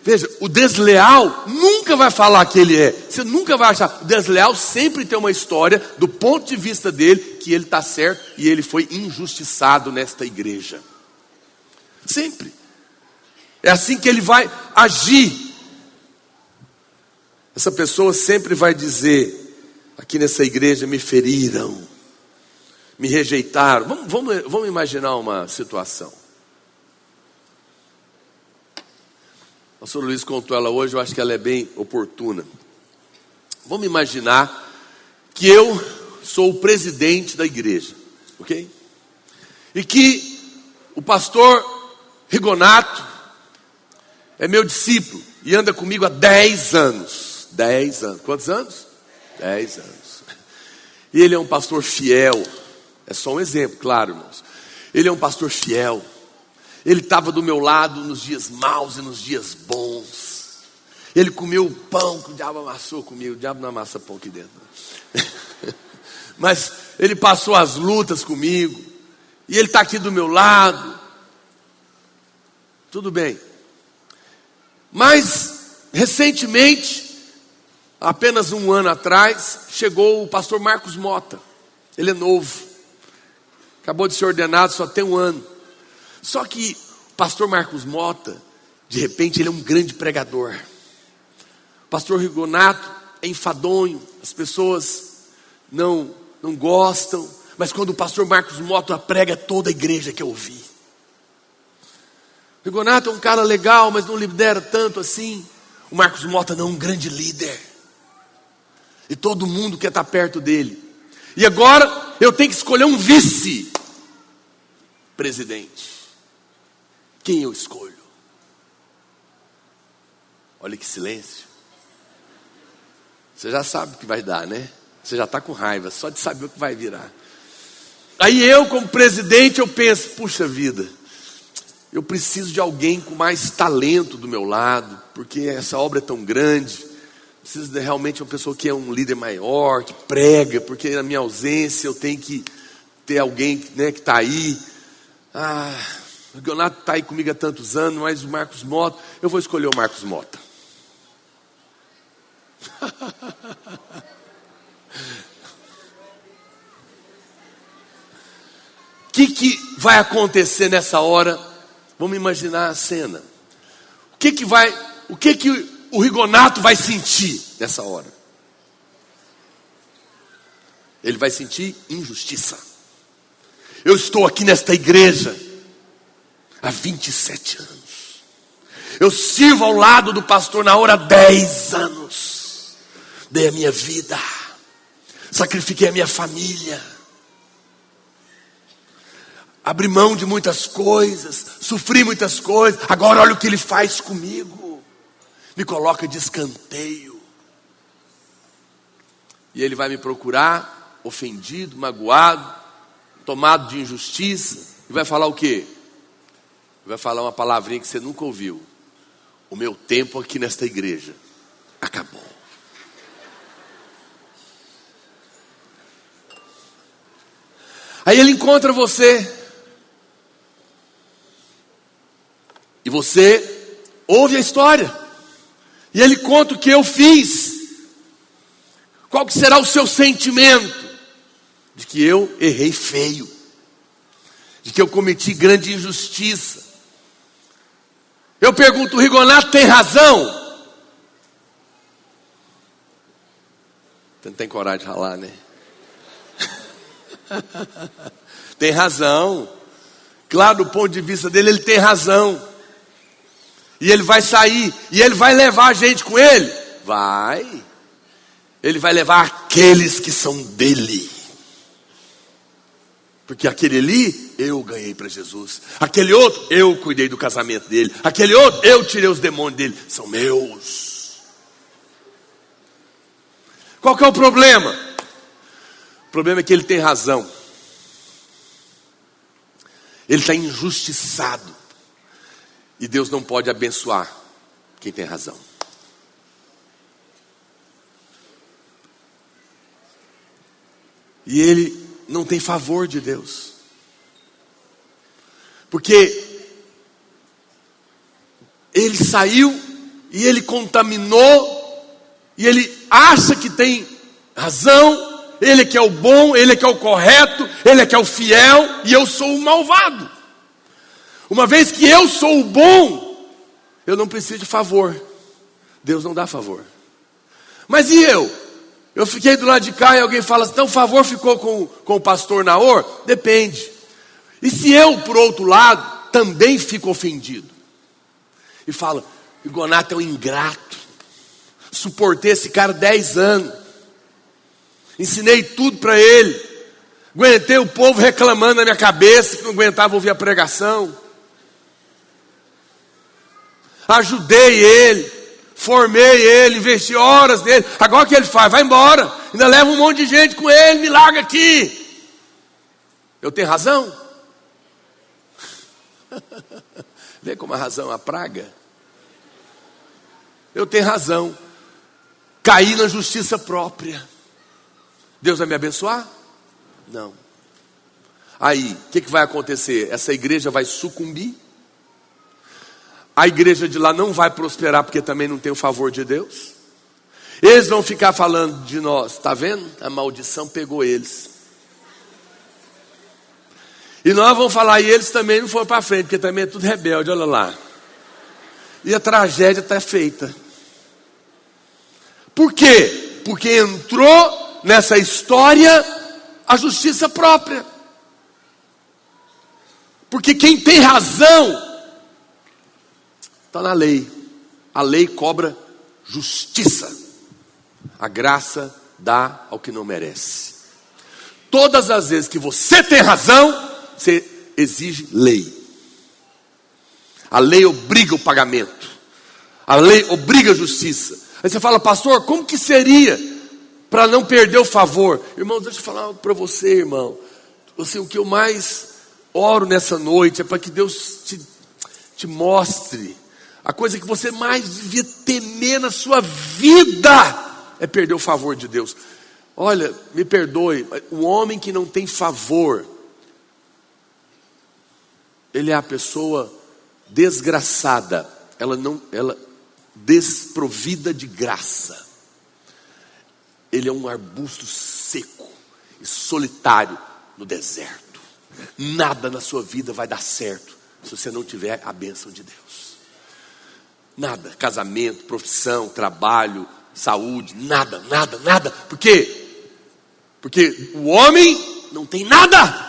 Veja, o desleal nunca vai falar que ele é. Você nunca vai achar. O desleal sempre tem uma história do ponto de vista dele que ele está certo e ele foi injustiçado nesta igreja. Sempre. É assim que ele vai agir. Essa pessoa sempre vai dizer: aqui nessa igreja me feriram, me rejeitaram. Vamos imaginar uma situação. O pastor Luiz contou ela hoje, eu acho que ela é bem oportuna. Vamos imaginar que eu sou o presidente da igreja, ok? E que o pastor Rigonato é meu discípulo e anda comigo há 10 anos. 10 anos. Quantos anos? 10 anos. E ele é um pastor fiel. É só um exemplo, claro, irmãos. Ele é um pastor fiel. Ele estava do meu lado nos dias maus e nos dias bons. Ele comeu o pão que o diabo amassou comigo. O diabo não amassa pão aqui dentro. Mas ele passou as lutas comigo. E ele está aqui do meu lado. Tudo bem. Mas, recentemente, apenas um ano atrás, chegou o pastor Marcos Mota. Ele é novo. Acabou de ser ordenado, só tem um ano. Só que o pastor Marcos Mota, de repente, ele é um grande pregador. O pastor Rigonato é enfadonho, as pessoas não gostam. Mas quando o pastor Marcos Mota prega, toda a igreja quer ouvir. O Rigonato é um cara legal, mas não lidera tanto assim. O Marcos Mota não é um grande líder. E todo mundo quer estar perto dele. E agora eu tenho que escolher um vice-presidente. Quem eu escolho? Olha que silêncio. Você já sabe o que vai dar, né? Você já está com raiva, só de saber o que vai virar. Aí eu, como presidente, eu penso, puxa vida, eu preciso de alguém com mais talento do meu lado, porque essa obra é tão grande. Preciso de realmente uma pessoa que é um líder maior, que prega, porque na minha ausência eu tenho que ter alguém, né, que está aí. O Leonardo está aí comigo há tantos anos, mas o Marcos Mota, eu vou escolher o Marcos Mota. O que vai acontecer nessa hora? Vamos imaginar a cena. O que o Rigonato vai sentir nessa hora? Ele vai sentir injustiça. Eu estou aqui nesta igreja há 27 anos. Eu sirvo ao lado do pastor Naor há 10 anos. Dei a minha vida. Sacrifiquei a minha família. Abri mão de muitas coisas. Sofri muitas coisas. Agora olha o que ele faz comigo. Me coloca de escanteio. E ele vai me procurar, ofendido, magoado, tomado de injustiça. E vai falar o quê? Vai falar uma palavrinha que você nunca ouviu. O meu tempo aqui nesta igreja acabou. Aí ele encontra você. E você ouve a história. E ele conta o que eu fiz. Qual que será o seu sentimento? De que eu errei feio. De que eu cometi grande injustiça. Eu pergunto, o Rigonato tem razão? Você não tem coragem de ralar, né? Tem razão. Claro, do ponto de vista dele, ele tem razão. E ele vai sair. E ele vai levar a gente com ele? Vai. Ele vai levar aqueles que são dele. Porque aquele ali, eu ganhei para Jesus. Aquele outro, eu cuidei do casamento dele. Aquele outro, eu tirei os demônios dele. São meus. Qual que é o problema? O problema é que ele tem razão. Ele está injustiçado. E Deus não pode abençoar quem tem razão. E ele não tem favor de Deus. Porque ele saiu e ele contaminou. E ele acha que tem razão. Ele é que é o bom, ele é que é o correto, ele é que é o fiel. E eu sou o malvado. Uma vez que eu sou o bom, eu não preciso de favor. Deus não dá favor. Mas e eu? Eu fiquei do lado de cá e alguém fala assim, então o favor ficou com o pastor Naor? Depende. E se eu, por outro lado, também fico ofendido? E falo, Rigonato é um ingrato. Suportei esse cara 10 anos. Ensinei tudo para ele. Aguentei o povo reclamando na minha cabeça que não aguentava ouvir a pregação. Ajudei ele. Formei ele, investi horas nele. Agora o que ele faz? Vai embora. ainda leva um monte de gente com ele, me larga aqui. Eu tenho razão? Vê como a razão é uma praga. Eu tenho razão. Caí na justiça própria. Deus vai me abençoar? Não. Aí, o que vai acontecer? Essa igreja vai sucumbir? A igreja de lá não vai prosperar porque também não tem o favor de Deus? Eles vão ficar falando de nós, está vendo? A maldição pegou eles. E nós vamos falar, e eles também não foram para frente, porque também é tudo rebelde, olha lá. E a tragédia está feita. Por quê? Porque entrou nessa história a justiça própria. Porque quem tem razão está na lei. A lei cobra justiça. A graça dá ao que não merece. Todas as vezes que você tem razão, você exige lei. A lei obriga o pagamento. A lei obriga a justiça. Aí você fala, pastor, como que seria para não perder o favor? Irmão, deixa eu falar algo para você, irmão. Assim, o que eu mais oro nessa noite é para que Deus te mostre. A coisa que você mais devia temer na sua vida é perder o favor de Deus. Olha, me perdoe, o homem que não tem favor, ele é a pessoa desgraçada, ela desprovida de graça. Ele é um arbusto seco e solitário no deserto. Nada na sua vida vai dar certo se você não tiver a bênção de Deus. Nada, casamento, profissão, trabalho, saúde, nada. Por quê? Porque o homem não tem nada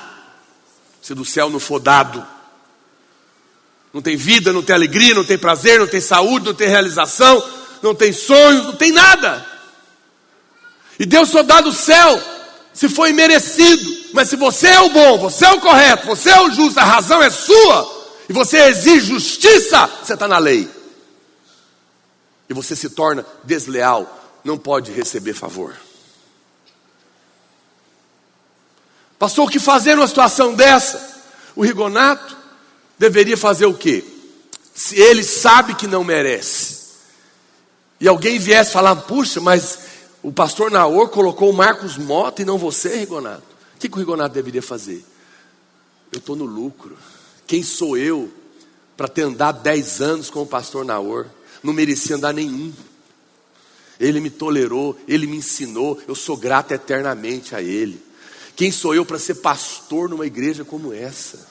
se do céu não for dado. Não tem vida, não tem alegria, não tem prazer, não tem saúde, não tem realização, não tem sonhos, não tem nada. E Deus só dá do céu se for imerecido. Mas se você é o bom, você é o correto, você é o justo, a razão é sua, e você exige justiça, você está na lei. E você se torna desleal, não pode receber favor. Pastor, o que fazer numa situação dessa? O Rigonato deveria fazer o quê? Se ele sabe que não merece, e alguém viesse falar, puxa, mas o pastor Naor colocou o Marcos Mota e não você, Rigonato. O que o Rigonato deveria fazer? Eu estou no lucro. Quem sou eu para ter andado 10 anos com o pastor Naor? Não merecia andar nenhum. Ele me tolerou, ele me ensinou, eu sou grato eternamente a ele. Quem sou eu para ser pastor numa igreja como essa?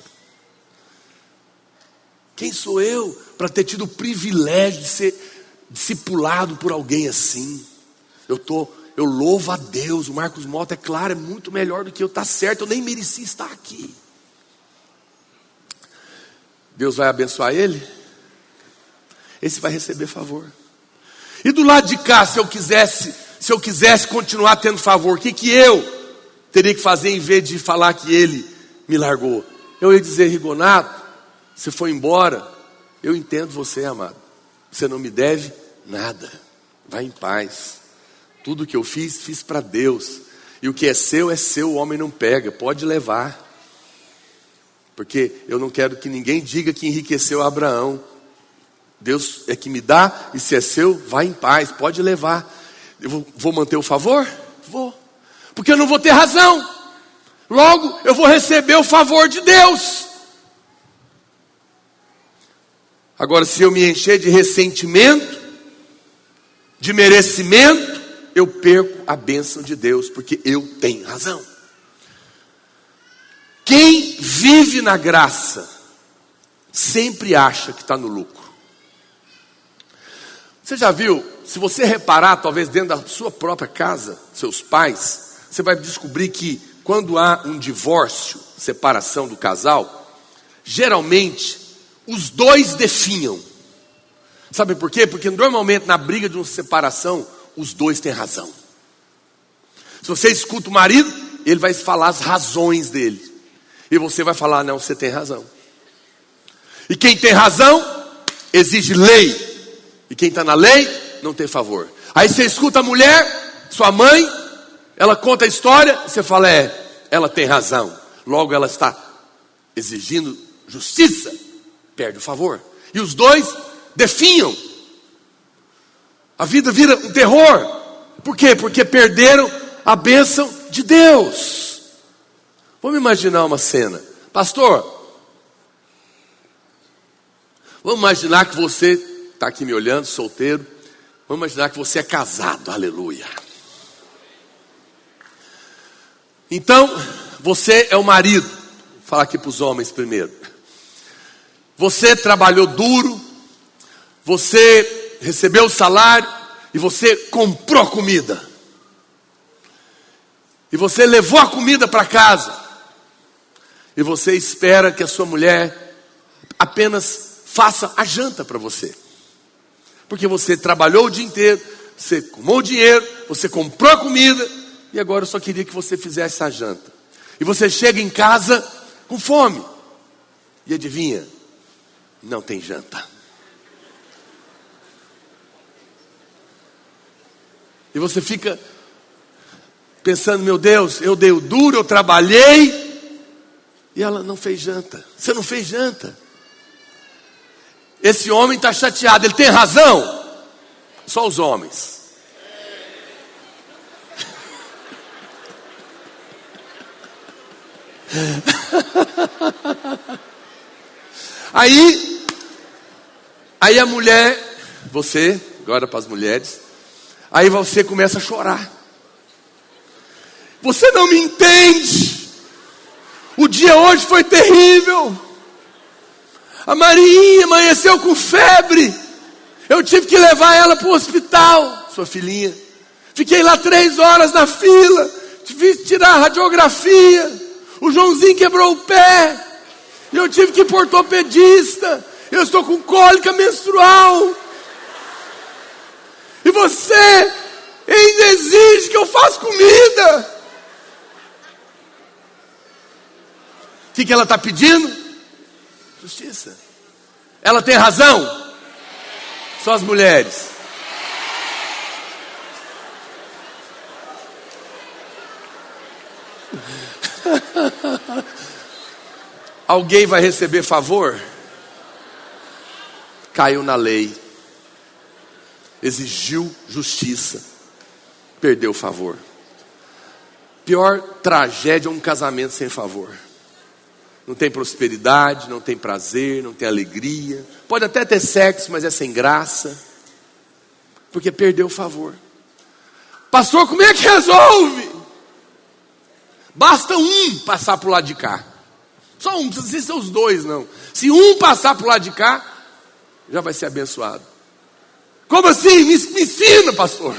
Quem sou eu para ter tido o privilégio de ser discipulado por alguém assim? Eu louvo a Deus. O Marcos Mota, é claro, é muito melhor do que eu, está certo, eu nem mereci estar aqui. Deus vai abençoar ele? Esse vai receber favor. E do lado de cá, se eu quisesse continuar tendo favor, o que eu teria que fazer em vez de falar que ele me largou? Eu ia dizer, Rigonato, você foi embora, eu entendo você, amado. Você não me deve nada. Vai em paz. Tudo que eu fiz para Deus. E o que é seu, o homem não pega. Pode levar. Porque eu não quero que ninguém diga que enriqueceu Abraão. Deus é que me dá, e se é seu, vai em paz, pode levar. Eu vou manter o favor? Vou. Porque eu não vou ter razão. Logo, eu vou receber o favor de Deus. Agora, se eu me encher de ressentimento, de merecimento, eu perco a bênção de Deus, porque eu tenho razão. Quem vive na graça, sempre acha que está no lucro. Você já viu, se você reparar, talvez dentro da sua própria casa, seus pais, você vai descobrir que quando há um divórcio, separação do casal, geralmente os dois definham. Sabe por quê? Porque normalmente na briga de uma separação, os dois têm razão. Se você escuta o marido, ele vai falar as razões dele. E você vai falar, não, você tem razão. E quem tem razão, exige lei. E quem está na lei, não tem favor. Aí você escuta a mulher, sua mãe, Ela conta a história, você fala, ela tem razão. Logo ela está exigindo justiça, perde o favor. E os dois definham. A vida vira um terror. Por quê? Porque perderam a bênção de Deus. Vamos imaginar uma cena. Pastor, vamos imaginar que você está aqui me olhando, solteiro. Vamos imaginar que você é casado, aleluia. Então, você é o marido. Vou falar aqui para os homens primeiro. Você trabalhou duro, você recebeu o salário e você comprou comida. E você levou a comida para casa. E você espera que a sua mulher apenas faça a janta para você. Porque você trabalhou o dia inteiro, você comeu o dinheiro, você comprou a comida, e agora eu só queria que você fizesse a janta. E você chega em casa com fome. E adivinha? Não tem janta. E você fica pensando, meu Deus, eu dei o duro, eu trabalhei, e ela não fez janta. Você não fez janta. Esse homem está chateado, ele tem razão? Só os homens. Aí a mulher, você, agora para as mulheres, aí você começa a chorar. Você não me entende. O dia hoje foi terrível. A Marinha amanheceu com febre. Eu tive que levar ela para o hospital, sua filhinha. Fiquei lá 3 horas na fila. Tive que tirar a radiografia. O Joãozinho quebrou o pé. E eu tive que ir para o ortopedista. Eu estou com cólica menstrual. E você ainda exige que eu faça comida. O que ela está pedindo? Justiça. Ela tem razão? Só as mulheres. Alguém vai receber favor? Caiu na lei. Exigiu justiça. Perdeu o favor. Pior tragédia é um casamento sem favor. Não tem prosperidade, não tem prazer, não tem alegria. Pode até ter sexo, mas é sem graça. Porque perdeu o favor. Pastor, como é que resolve? Basta um passar para o lado de cá. Só um, não precisa ser os dois não. Se um passar para o lado de cá, já vai ser abençoado. Como assim? Me ensina, pastor.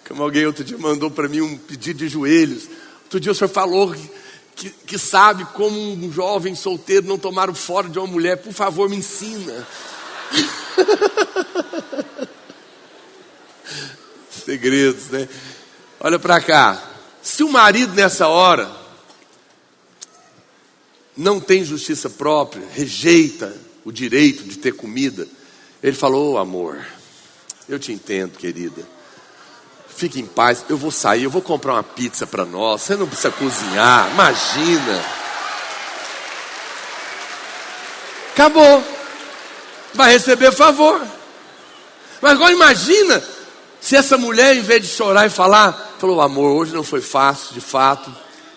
Como alguém outro dia mandou para mim um pedido de joelhos. Outro dia o senhor falou que sabe como um jovem solteiro não tomar o fora de uma mulher. Por favor, me ensina. Segredos, né? Olha para cá. Se o marido nessa hora não tem justiça própria, rejeita o direito de ter comida, ele falou, amor, eu te entendo, querida. Fique em paz, eu vou sair, eu vou comprar uma pizza para nós. Você não precisa cozinhar, imagina. Acabou. Vai receber favor. Mas agora imagina se essa mulher, em vez de chorar e falar, falou, amor, hoje não foi fácil, de fato.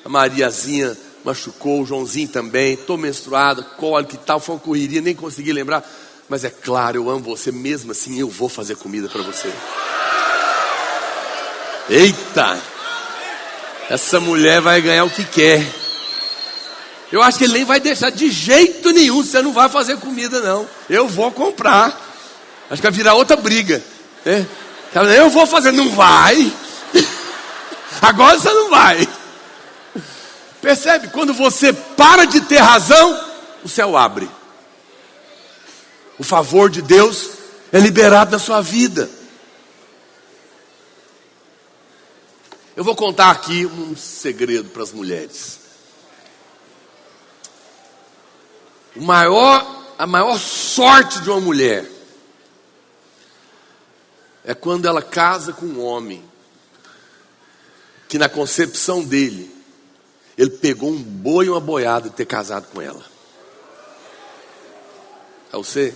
A Mariazinha machucou, o Joãozinho também, estou menstruada, cólica e tal, foi uma correria, nem consegui lembrar. Mas é claro, eu amo você, mesmo assim eu vou fazer comida para você. Eita, essa mulher vai ganhar o que quer. Eu acho que ele nem vai deixar de jeito nenhum. Você não vai fazer comida não, eu vou comprar. Acho que vai virar outra briga, né? Eu vou fazer, não vai. Agora você não vai. Percebe? Quando você para de ter razão, o céu abre. O favor de Deus é liberado na sua vida. Eu vou contar aqui um segredo para as mulheres. A maior sorte de uma mulher é quando ela casa com um homem que na concepção dele, ele pegou um boi e uma boiada de ter casado com ela. É você?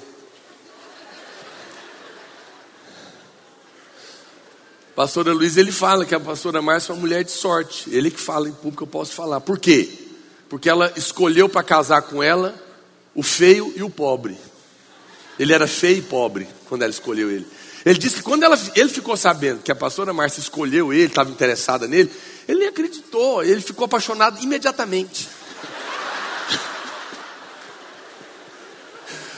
Pastora Luiz, ele fala que a pastora Márcia é uma mulher de sorte. Ele que fala em público, eu posso falar. Por quê? Porque ela escolheu para casar com ela o feio e o pobre. Ele era feio e pobre quando ela escolheu ele. Ele disse que quando ele ficou sabendo que a pastora Márcia escolheu ele, estava interessada nele, ele nem acreditou, ele ficou apaixonado imediatamente.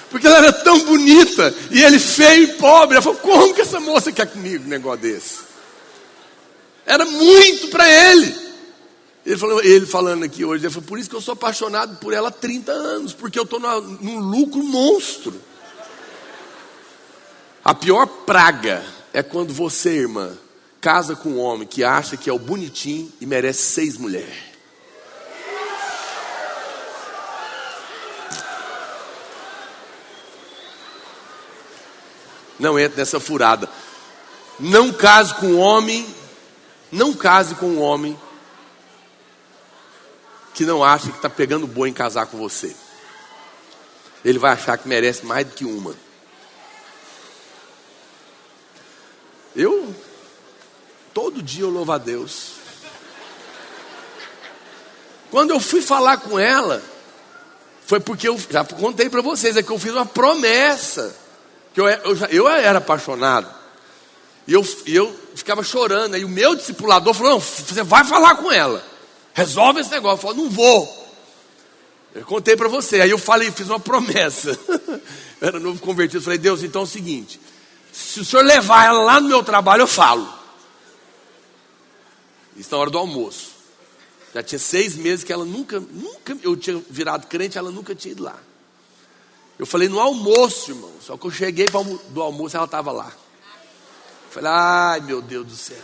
Porque ela era tão bonita, e ele feio e pobre. Ela falou, como que essa moça quer comigo um negócio desse? Era muito para ele. Ele falando aqui hoje, ele falou, por isso que eu sou apaixonado por ela há 30 anos, porque eu estou num lucro monstro. A pior praga é quando você, irmã, casa com um homem que acha que é o bonitinho e merece 6 mulheres. Não entre nessa furada. Não case com um homem que não acha que está pegando boi em casar com você. Ele vai achar que merece mais do que uma. Todo dia eu louvo a Deus. Quando eu fui falar com ela, foi porque eu já contei para vocês, é que eu fiz uma promessa. Que eu era apaixonado. E eu ficava chorando. Aí o meu discipulador falou, não, você vai falar com ela. Resolve esse negócio. Eu falei, não vou. Eu contei para você. Aí eu falei, fiz uma promessa. Eu era novo convertido. Eu falei, Deus, então é o seguinte. Se o senhor levar ela lá no meu trabalho, eu falo. Isso na hora do almoço. Já tinha 6 meses que ela nunca, eu tinha virado crente, ela nunca tinha ido lá. Eu falei no almoço, irmão. Só que eu cheguei do almoço, ela estava lá. Eu falei, ai meu Deus do céu.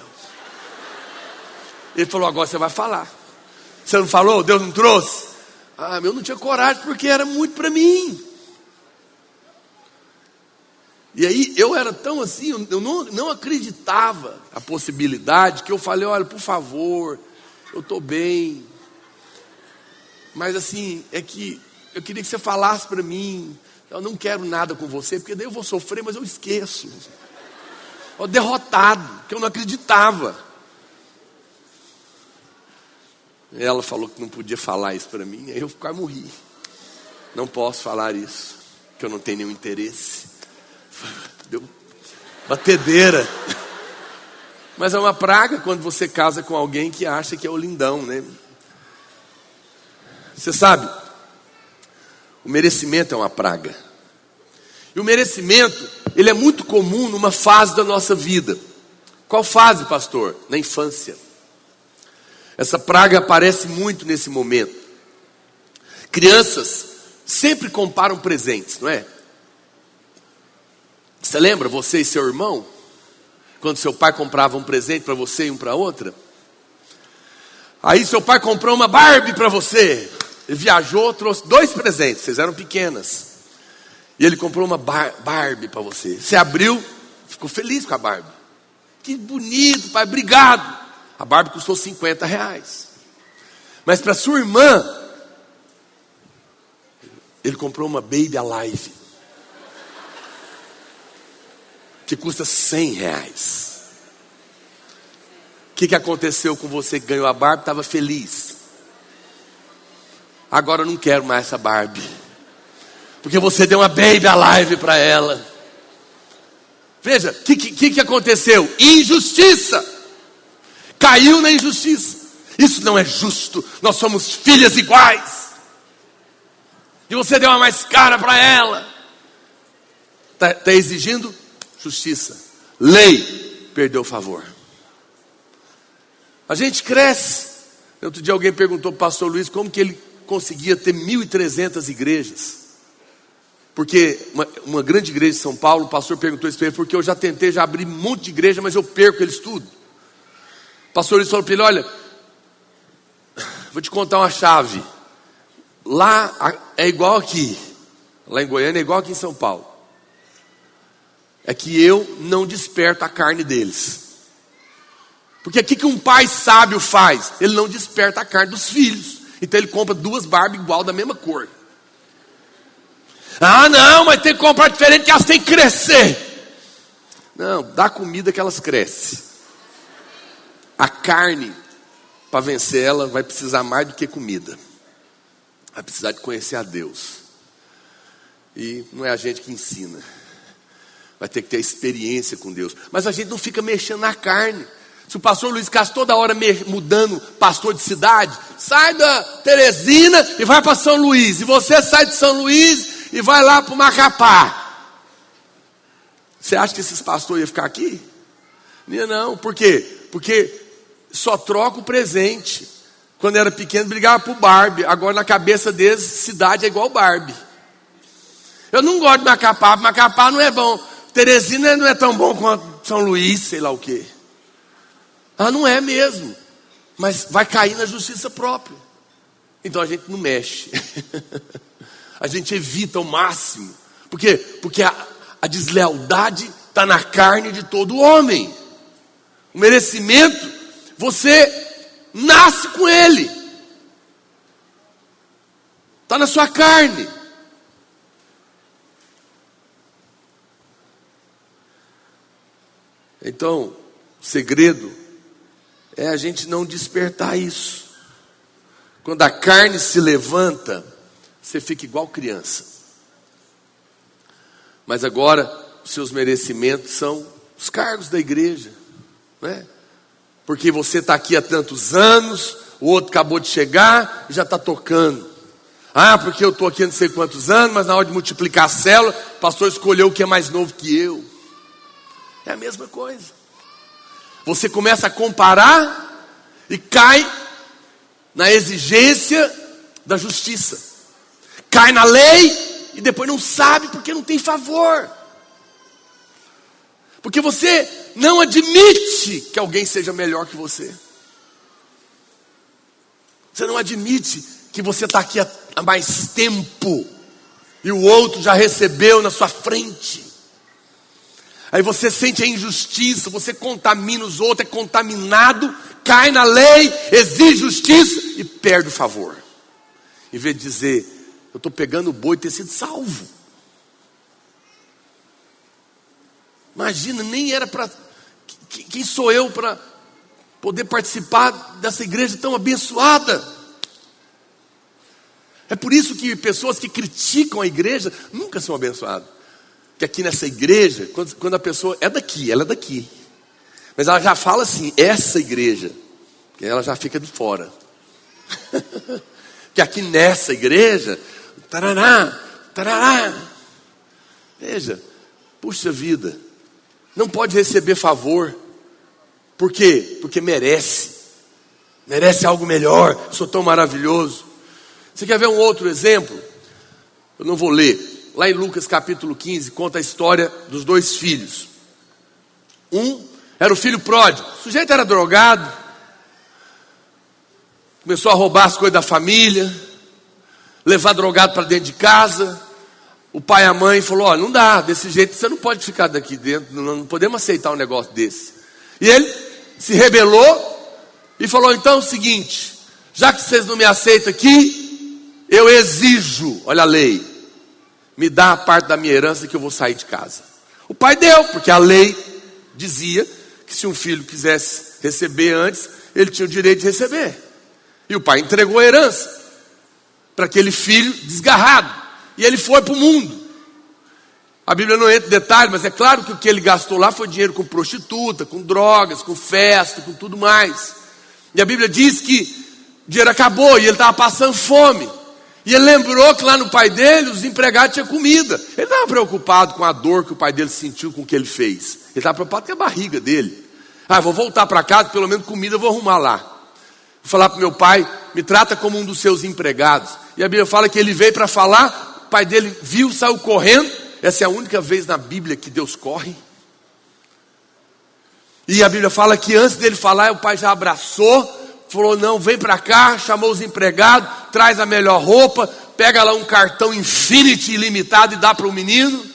Ele falou, agora você vai falar. Você não falou? Deus não trouxe? Ah, eu não tinha coragem, porque era muito para mim. E aí eu era tão assim, eu não acreditava a possibilidade, que eu falei, olha, por favor, eu estou bem. Mas assim, é que eu queria que você falasse para mim, eu não quero nada com você, porque daí eu vou sofrer, mas eu esqueço. Eu derrotado, que eu não acreditava. Ela falou que não podia falar isso para mim, aí eu quase morri. Não posso falar isso, que eu não tenho nenhum interesse. Deu batedeira. Mas é uma praga quando você casa com alguém que acha que é o lindão, né? Você sabe, o merecimento é uma praga. E o merecimento, ele é muito comum numa fase da nossa vida. Qual fase, pastor? Na infância. Essa praga aparece muito nesse momento. Crianças sempre comparam presentes, não é? Você lembra, você e seu irmão? Quando seu pai comprava um presente para você e um para outra? Aí seu pai comprou uma Barbie para você. Ele viajou, trouxe 2 presentes, vocês eram pequenas. E ele comprou uma Barbie para você. Você abriu, ficou feliz com a Barbie. Que bonito, pai, obrigado. A Barbie custou R$50. Mas para sua irmã, ele comprou uma Baby Alive, que custa R$100. O que aconteceu com você que ganhou a Barbie? Estava feliz. Agora eu não quero mais essa Barbie, porque você deu uma Baby Alive para ela. Veja, o que aconteceu? Injustiça. Caiu na injustiça. Isso não é justo. Nós somos filhas iguais. E você deu uma mais cara para ela. Está exigindo justiça. Lei perdeu o favor. A gente cresce. Outro dia alguém perguntou para o pastor Luiz como que ele conseguia ter 1.300 igrejas. Porque uma grande igreja de São Paulo, o pastor perguntou isso para ele, porque eu já tentei abrir um monte de igreja, mas eu perco eles tudo. O pastor Luiz falou para ele, olha, vou te contar uma chave. Lá é igual aqui. Lá em Goiânia é igual aqui em São Paulo. É que eu não desperto a carne deles. Porque o que um pai sábio faz? Ele não desperta a carne dos filhos. Então ele compra 2 Barbie igual da mesma cor. Ah, não, mas tem que comprar diferente que elas têm que crescer. Não, dá comida que elas crescem. A carne, para vencer ela, vai precisar mais do que comida. Vai precisar de conhecer a Deus. E não é a gente que ensina. Vai ter que ter experiência com Deus. Mas a gente não fica mexendo na carne. Se o pastor Luiz Castro toda hora mudando pastor de cidade, sai da Teresina e vai para São Luís. E você sai de São Luís e vai lá para o Macapá. Você acha que esses pastores iam ficar aqui? Não, por quê? Porque só troca o presente. Quando era pequeno brigava por Barbie. Agora na cabeça deles, cidade é igual Barbie. Eu não gosto de Macapá, Macapá não é bom. Teresina não é tão bom quanto São Luís, sei lá o quê. Ah, não é mesmo. Mas vai cair na justiça própria. Então a gente não mexe. A gente evita ao máximo. Por quê? Porque a deslealdade está na carne de todo homem. O merecimento, você nasce com ele. Está na sua carne. Então, o segredo é a gente não despertar isso. Quando a carne se levanta, você fica igual criança. Mas agora, os seus merecimentos são os cargos da igreja, né? Porque você está aqui há tantos anos, o outro acabou de chegar e já está tocando. Ah, porque eu estou aqui há não sei quantos anos, mas na hora de multiplicar a célula, o pastor escolheu o que é mais novo que eu. É a mesma coisa. Você começa a comparar e cai na exigência da justiça. Cai na lei e depois não sabe porque não tem favor. Porque você não admite que alguém seja melhor que você. Você não admite que você está aqui há mais tempo e o outro já recebeu na sua frente. Aí você sente a injustiça, você contamina os outros, é contaminado, cai na lei, exige justiça e perde o favor. Em vez de dizer, eu estou pegando o boi e ter sido salvo. Imagina, nem era para... Quem sou eu para poder participar dessa igreja tão abençoada? É por isso que pessoas que criticam a igreja nunca são abençoadas. Que aqui nessa igreja, quando a pessoa é daqui, ela é daqui. Mas ela já fala assim, essa igreja. Que ela já fica de fora. Que aqui nessa igreja, tarará, tarará. Veja, puxa vida. Não pode receber favor. Por quê? Porque merece. Merece algo melhor. Sou tão maravilhoso. Você quer ver um outro exemplo? Eu não vou ler. Lá em Lucas capítulo 15, conta a história dos 2 filhos. Um era o filho pródigo. O sujeito era drogado. Começou a roubar as coisas da família. Levar drogado para dentro de casa. O pai e a mãe falou, não dá, desse jeito você não pode ficar daqui dentro. Não podemos aceitar um negócio desse. E ele se rebelou e falou, então é o seguinte. Já que vocês não me aceitam aqui, eu exijo, olha a lei. Me dá a parte da minha herança que eu vou sair de casa. O pai deu, porque a lei dizia que se um filho quisesse receber antes, ele tinha o direito de receber. E o pai entregou a herança para aquele filho desgarrado. E ele foi para o mundo. A Bíblia não entra em detalhe, mas é claro que o que ele gastou lá foi dinheiro com prostituta, com drogas, com festa, com tudo mais. E a Bíblia diz que o dinheiro acabou e ele estava passando fome. E ele lembrou que lá no pai dele, os empregados tinham comida. Ele não estava preocupado com a dor que o pai dele sentiu com o que ele fez. Ele estava preocupado com a barriga dele. Vou voltar para casa, pelo menos comida eu vou arrumar lá. Vou falar para o meu pai, me trata como um dos seus empregados. E a Bíblia fala que ele veio para falar, o pai dele viu, saiu correndo. Essa é a única vez na Bíblia que Deus corre. E a Bíblia fala que antes dele falar, o pai já abraçou. Falou, não, vem para cá, chamou os empregados, traz a melhor roupa, pega lá um cartão Infinity ilimitado e dá para o menino.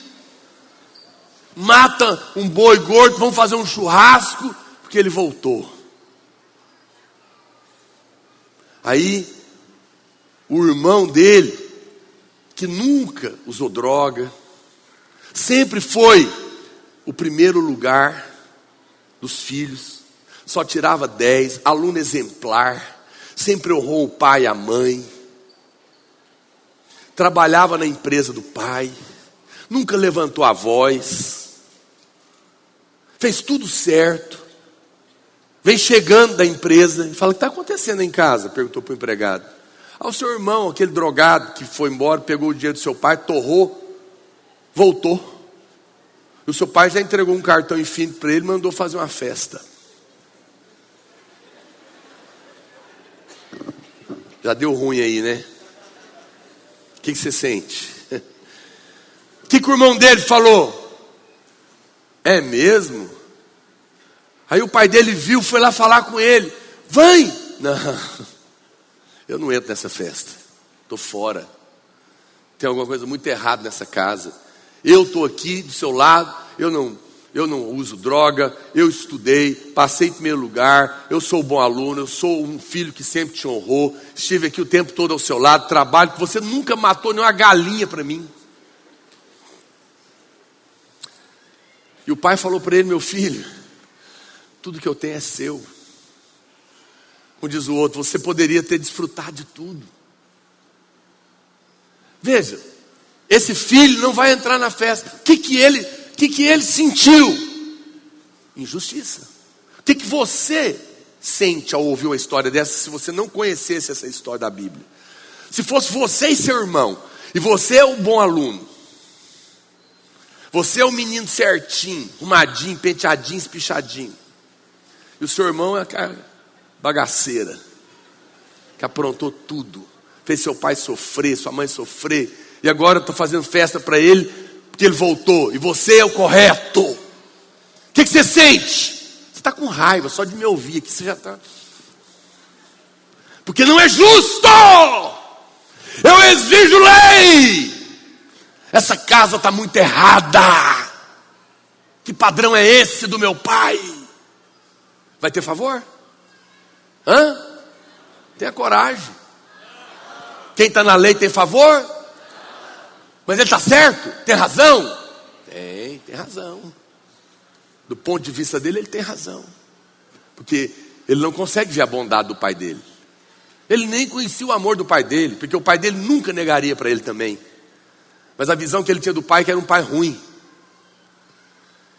Mata um boi gordo, vamos fazer um churrasco, porque ele voltou. Aí, o irmão dele, que nunca usou droga, sempre foi o primeiro lugar dos filhos, só tirava 10, aluno exemplar, sempre honrou o pai e a mãe, trabalhava na empresa do pai, nunca levantou a voz, fez tudo certo. Vem chegando da empresa e fala: o que está acontecendo em casa? Perguntou para o empregado. O seu irmão, aquele drogado que foi embora, pegou o dinheiro do seu pai, torrou, voltou. E o seu pai já entregou um cartão infinito para ele e mandou fazer uma festa. Já deu ruim aí, né? O que você sente? O que o irmão dele falou? É mesmo? Aí o pai dele viu, foi lá falar com ele. Vai! Não, eu não entro nessa festa. Estou fora. Tem alguma coisa muito errada nessa casa. Eu estou aqui do seu lado. Eu não uso droga. Eu estudei, passei em primeiro lugar. Eu sou um bom aluno. Eu sou um filho que sempre te honrou. Estive aqui o tempo todo ao seu lado. Trabalho que você nunca matou nenhuma galinha para mim. E o pai falou para ele: meu filho, tudo que eu tenho é seu. Como diz o outro, você poderia ter desfrutado de tudo. Veja, esse filho não vai entrar na festa. O que ele sentiu? Injustiça. O que você sente ao ouvir uma história dessa, se você não conhecesse essa história da Bíblia? Se fosse você e seu irmão, e você é o bom aluno, você é o menino certinho, arrumadinho, penteadinho, espichadinho, e o seu irmão é aquela bagaceira que aprontou tudo, fez seu pai sofrer, sua mãe sofrer, e agora está fazendo festa para ele porque ele voltou, e você é o correto. O que você sente? Você está com raiva só de me ouvir aqui. Você já está... Porque não é justo. Eu exijo lei. Essa casa está muito errada. Que padrão é esse do meu pai? Vai ter favor? Tenha coragem. Quem está na lei tem favor? Mas ele está certo? Tem razão? Tem razão. Do ponto de vista dele, ele tem razão. Porque ele não consegue ver a bondade do pai dele. Ele nem conhecia o amor do pai dele, porque o pai dele nunca negaria para ele também. Mas a visão que ele tinha do pai, que era um pai ruim.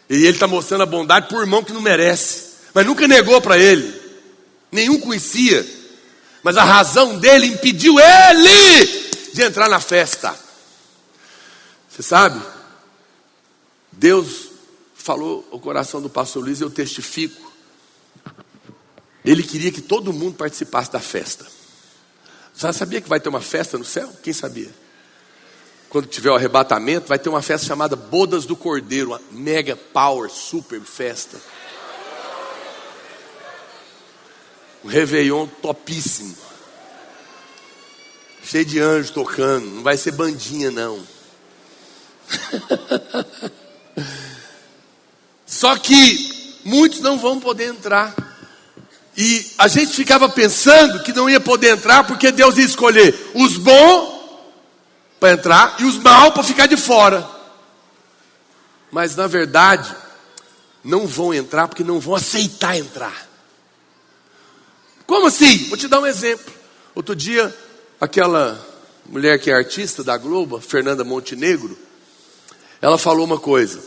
E ele está mostrando a bondade para o irmão que não merece. Mas nunca negou para ele. Nenhum conhecia. Mas a razão dele impediu ele de entrar na festa. Você sabe? Deus falou ao coração do pastor Luiz, eu testifico. Ele queria que todo mundo participasse da festa. Você sabia que vai ter uma festa no céu? Quem sabia? Quando tiver o arrebatamento, vai ter uma festa chamada Bodas do Cordeiro, uma mega power, super festa. Um Réveillon topíssimo. Cheio de anjos tocando, não vai ser bandinha não. Só que muitos não vão poder entrar. E a gente ficava pensando que não ia poder entrar, porque Deus ia escolher os bons para entrar e os maus para ficar de fora. Mas na verdade não vão entrar porque não vão aceitar entrar. Como assim? Vou te dar um exemplo. Outro dia, aquela mulher que é artista da Globo, Fernanda Montenegro, ela falou uma coisa.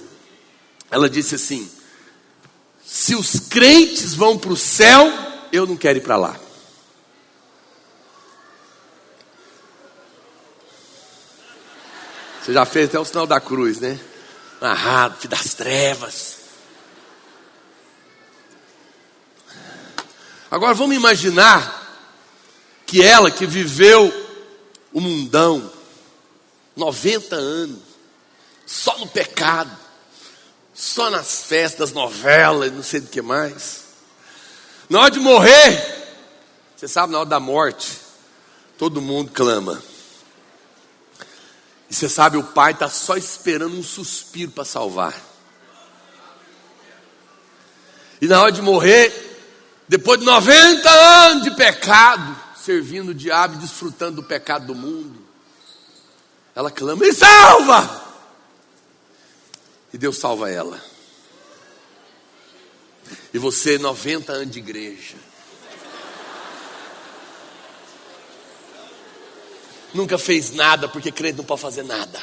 Ela disse assim: se os crentes vão para o céu, eu não quero ir para lá. Você já fez até o sinal da cruz, né? Amarrado, filho das trevas. Agora vamos imaginar que ela que viveu o mundão 90 anos, só no pecado, só nas festas, novelas, não sei do que mais. Na hora de morrer, você sabe, na hora da morte, todo mundo clama. E você sabe, o pai está só esperando um suspiro para salvar. E na hora de morrer, depois de 90 anos de pecado, servindo o diabo e desfrutando do pecado do mundo. Ela clama: me salva! E Deus salva ela. E você, 90 anos de igreja, nunca fez nada, porque crente não pode fazer nada.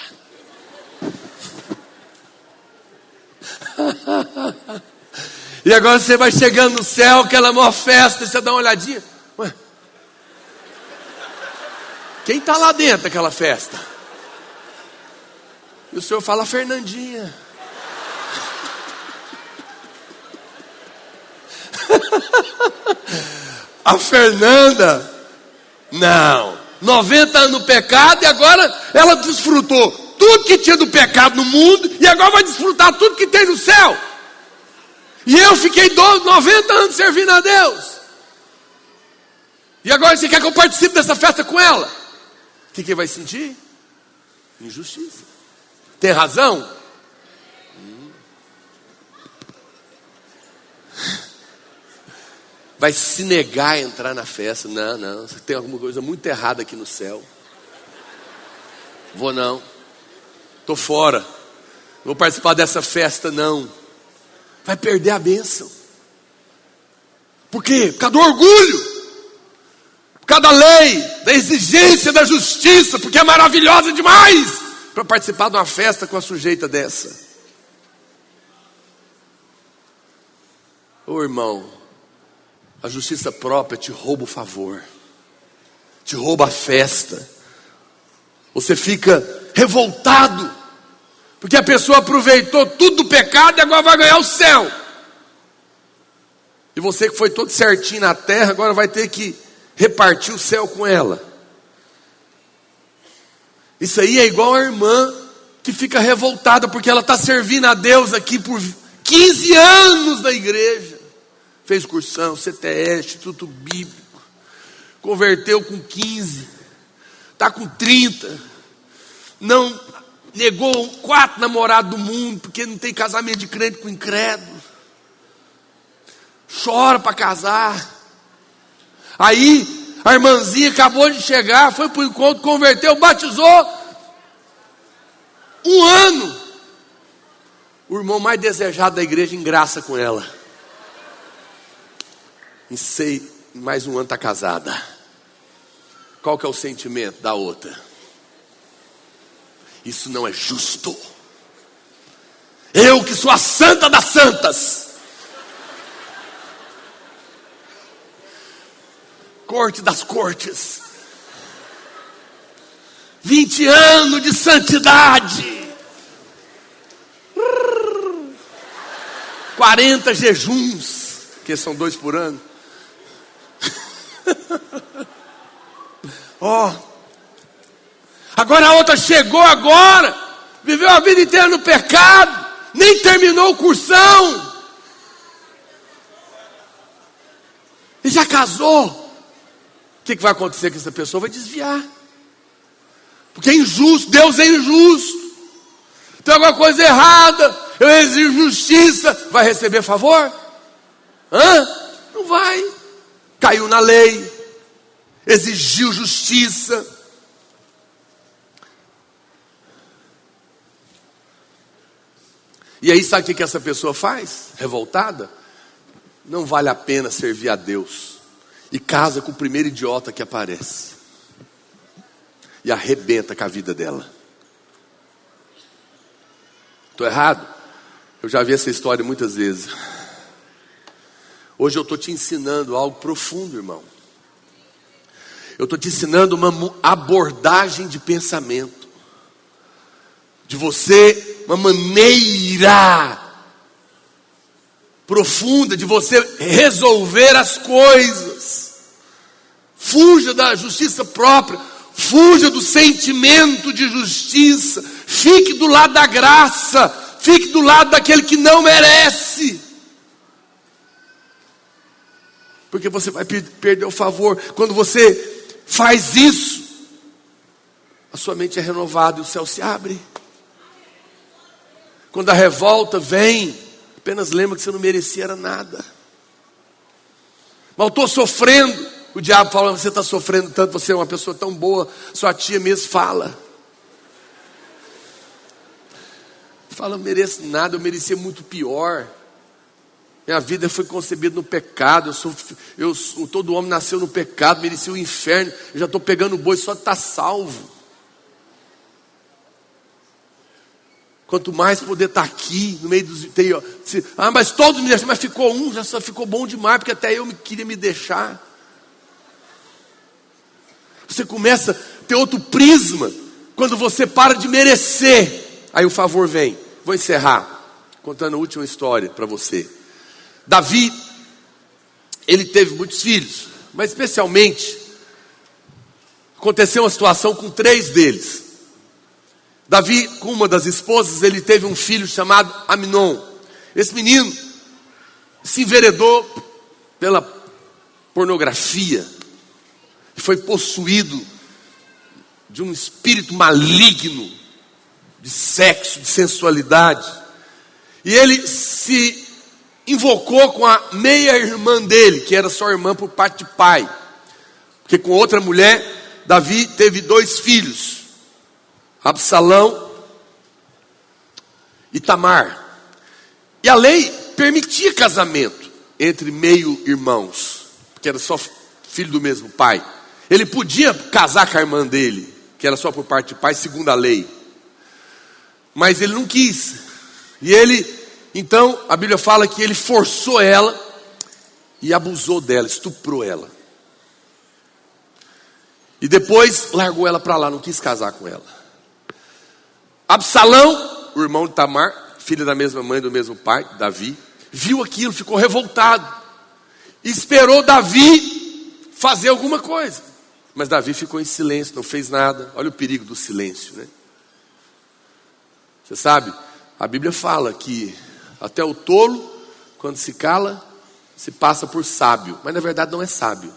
E agora você vai chegando no céu, aquela maior festa, e você dá uma olhadinha. Ué, quem está lá dentro daquela festa? E o Senhor fala: Fernandinha. A Fernanda, não, 90 anos no pecado, e agora ela desfrutou tudo que tinha do pecado no mundo, e agora vai desfrutar tudo que tem no céu. E eu fiquei 90 anos servindo a Deus, e agora você quer que eu participe dessa festa com ela? O que vai sentir? Injustiça. Tem razão? Vai se negar a entrar na festa. Não, tem alguma coisa muito errada aqui no céu. Vou não, estou fora, não vou participar dessa festa não. Vai perder a bênção. Por quê? Por causa do orgulho, por causa da lei, da exigência da justiça, porque é maravilhosa demais para participar de uma festa com a sujeita dessa. Ô irmão, a justiça própria te rouba o favor, te rouba a festa. Você fica revoltado, porque a pessoa aproveitou tudo do pecado e agora vai ganhar o céu. E você que foi todo certinho na terra, agora vai ter que repartir o céu com ela. Isso aí é igual a irmã que fica revoltada porque ela está servindo a Deus aqui por 15 anos na igreja. Fez cursão, CTE, Instituto Bíblico, converteu com 15, está com 30, não negou 4 namorados do mundo, porque não tem casamento de crente com incrédulo, chora para casar. Aí a irmãzinha acabou de chegar, foi para o encontro, converteu, batizou, 1 ano, o irmão mais desejado da igreja engraça com ela. Em mais 1 ano está casada. Qual que é o sentimento da outra? Isso não é justo. Eu que sou a santa das santas, corte das cortes, 20 anos de santidade, 40 jejuns, que são 2 por ano. Agora a outra chegou agora, viveu a vida inteira no pecado, nem terminou o cursão, e já casou. O que vai acontecer com essa pessoa? Vai desviar, porque é injusto. Deus é injusto, tem alguma coisa errada, eu exijo justiça. Vai receber favor? Não vai. Caiu na lei, exigiu justiça. E aí sabe o que essa pessoa faz? Revoltada? Não vale a pena servir a Deus, e casa com o primeiro idiota que aparece, e arrebenta com a vida dela. Estou errado? Eu já vi essa história muitas vezes. Hoje eu estou te ensinando algo profundo, irmão. Eu estou te ensinando uma abordagem de pensamento, de você, uma maneira profunda de você resolver as coisas. Fuja da justiça própria, fuja do sentimento de justiça, fique do lado da graça, fique do lado daquele que não merece, porque você vai perder o favor. Quando você faz isso, a sua mente é renovada e o céu se abre. Quando a revolta vem, apenas lembra que você não merecia era nada. Mas eu estou sofrendo, o diabo fala: você está sofrendo tanto, você é uma pessoa tão boa, sua tia mesmo fala. Fala: eu mereço nada, eu merecia muito pior. Minha vida foi concebida no pecado, todo homem nasceu no pecado, merecia o inferno, eu já estou pegando boi só de estar salvo. Quanto mais poder estar aqui, no meio dos... mas todos me deixaram, mas ficou um, já só ficou bom demais, porque até eu queria me deixar. Você começa a ter outro prisma, quando você para de merecer, aí o favor vem. Vou encerrar, contando a última história para você. Davi, ele teve muitos filhos, mas especialmente, aconteceu uma situação com 3 deles. Davi, com uma das esposas, ele teve um filho chamado Amnon. Esse menino se enveredou pela pornografia, foi possuído de um espírito maligno, de sexo, de sensualidade. E ele se invocou com a meia-irmã dele, que era só irmã por parte de pai. Porque com outra mulher, Davi teve 2 filhos, Absalão e Tamar. E a lei permitia casamento entre meio-irmãos, porque era só filho do mesmo pai. Ele podia casar com a irmã dele, que era só por parte de pai, segundo a lei. Mas ele não quis. E ele... Então, a Bíblia fala que ele forçou ela e abusou dela, estuprou ela. E depois largou ela para lá, não quis casar com ela. Absalão, o irmão de Tamar, filho da mesma mãe, do mesmo pai, Davi, viu aquilo, ficou revoltado. Esperou Davi fazer alguma coisa. Mas Davi ficou em silêncio, não fez nada. Olha o perigo do silêncio, né? Você sabe, a Bíblia fala que até o tolo, quando se cala, se passa por sábio. Mas na verdade não é sábio.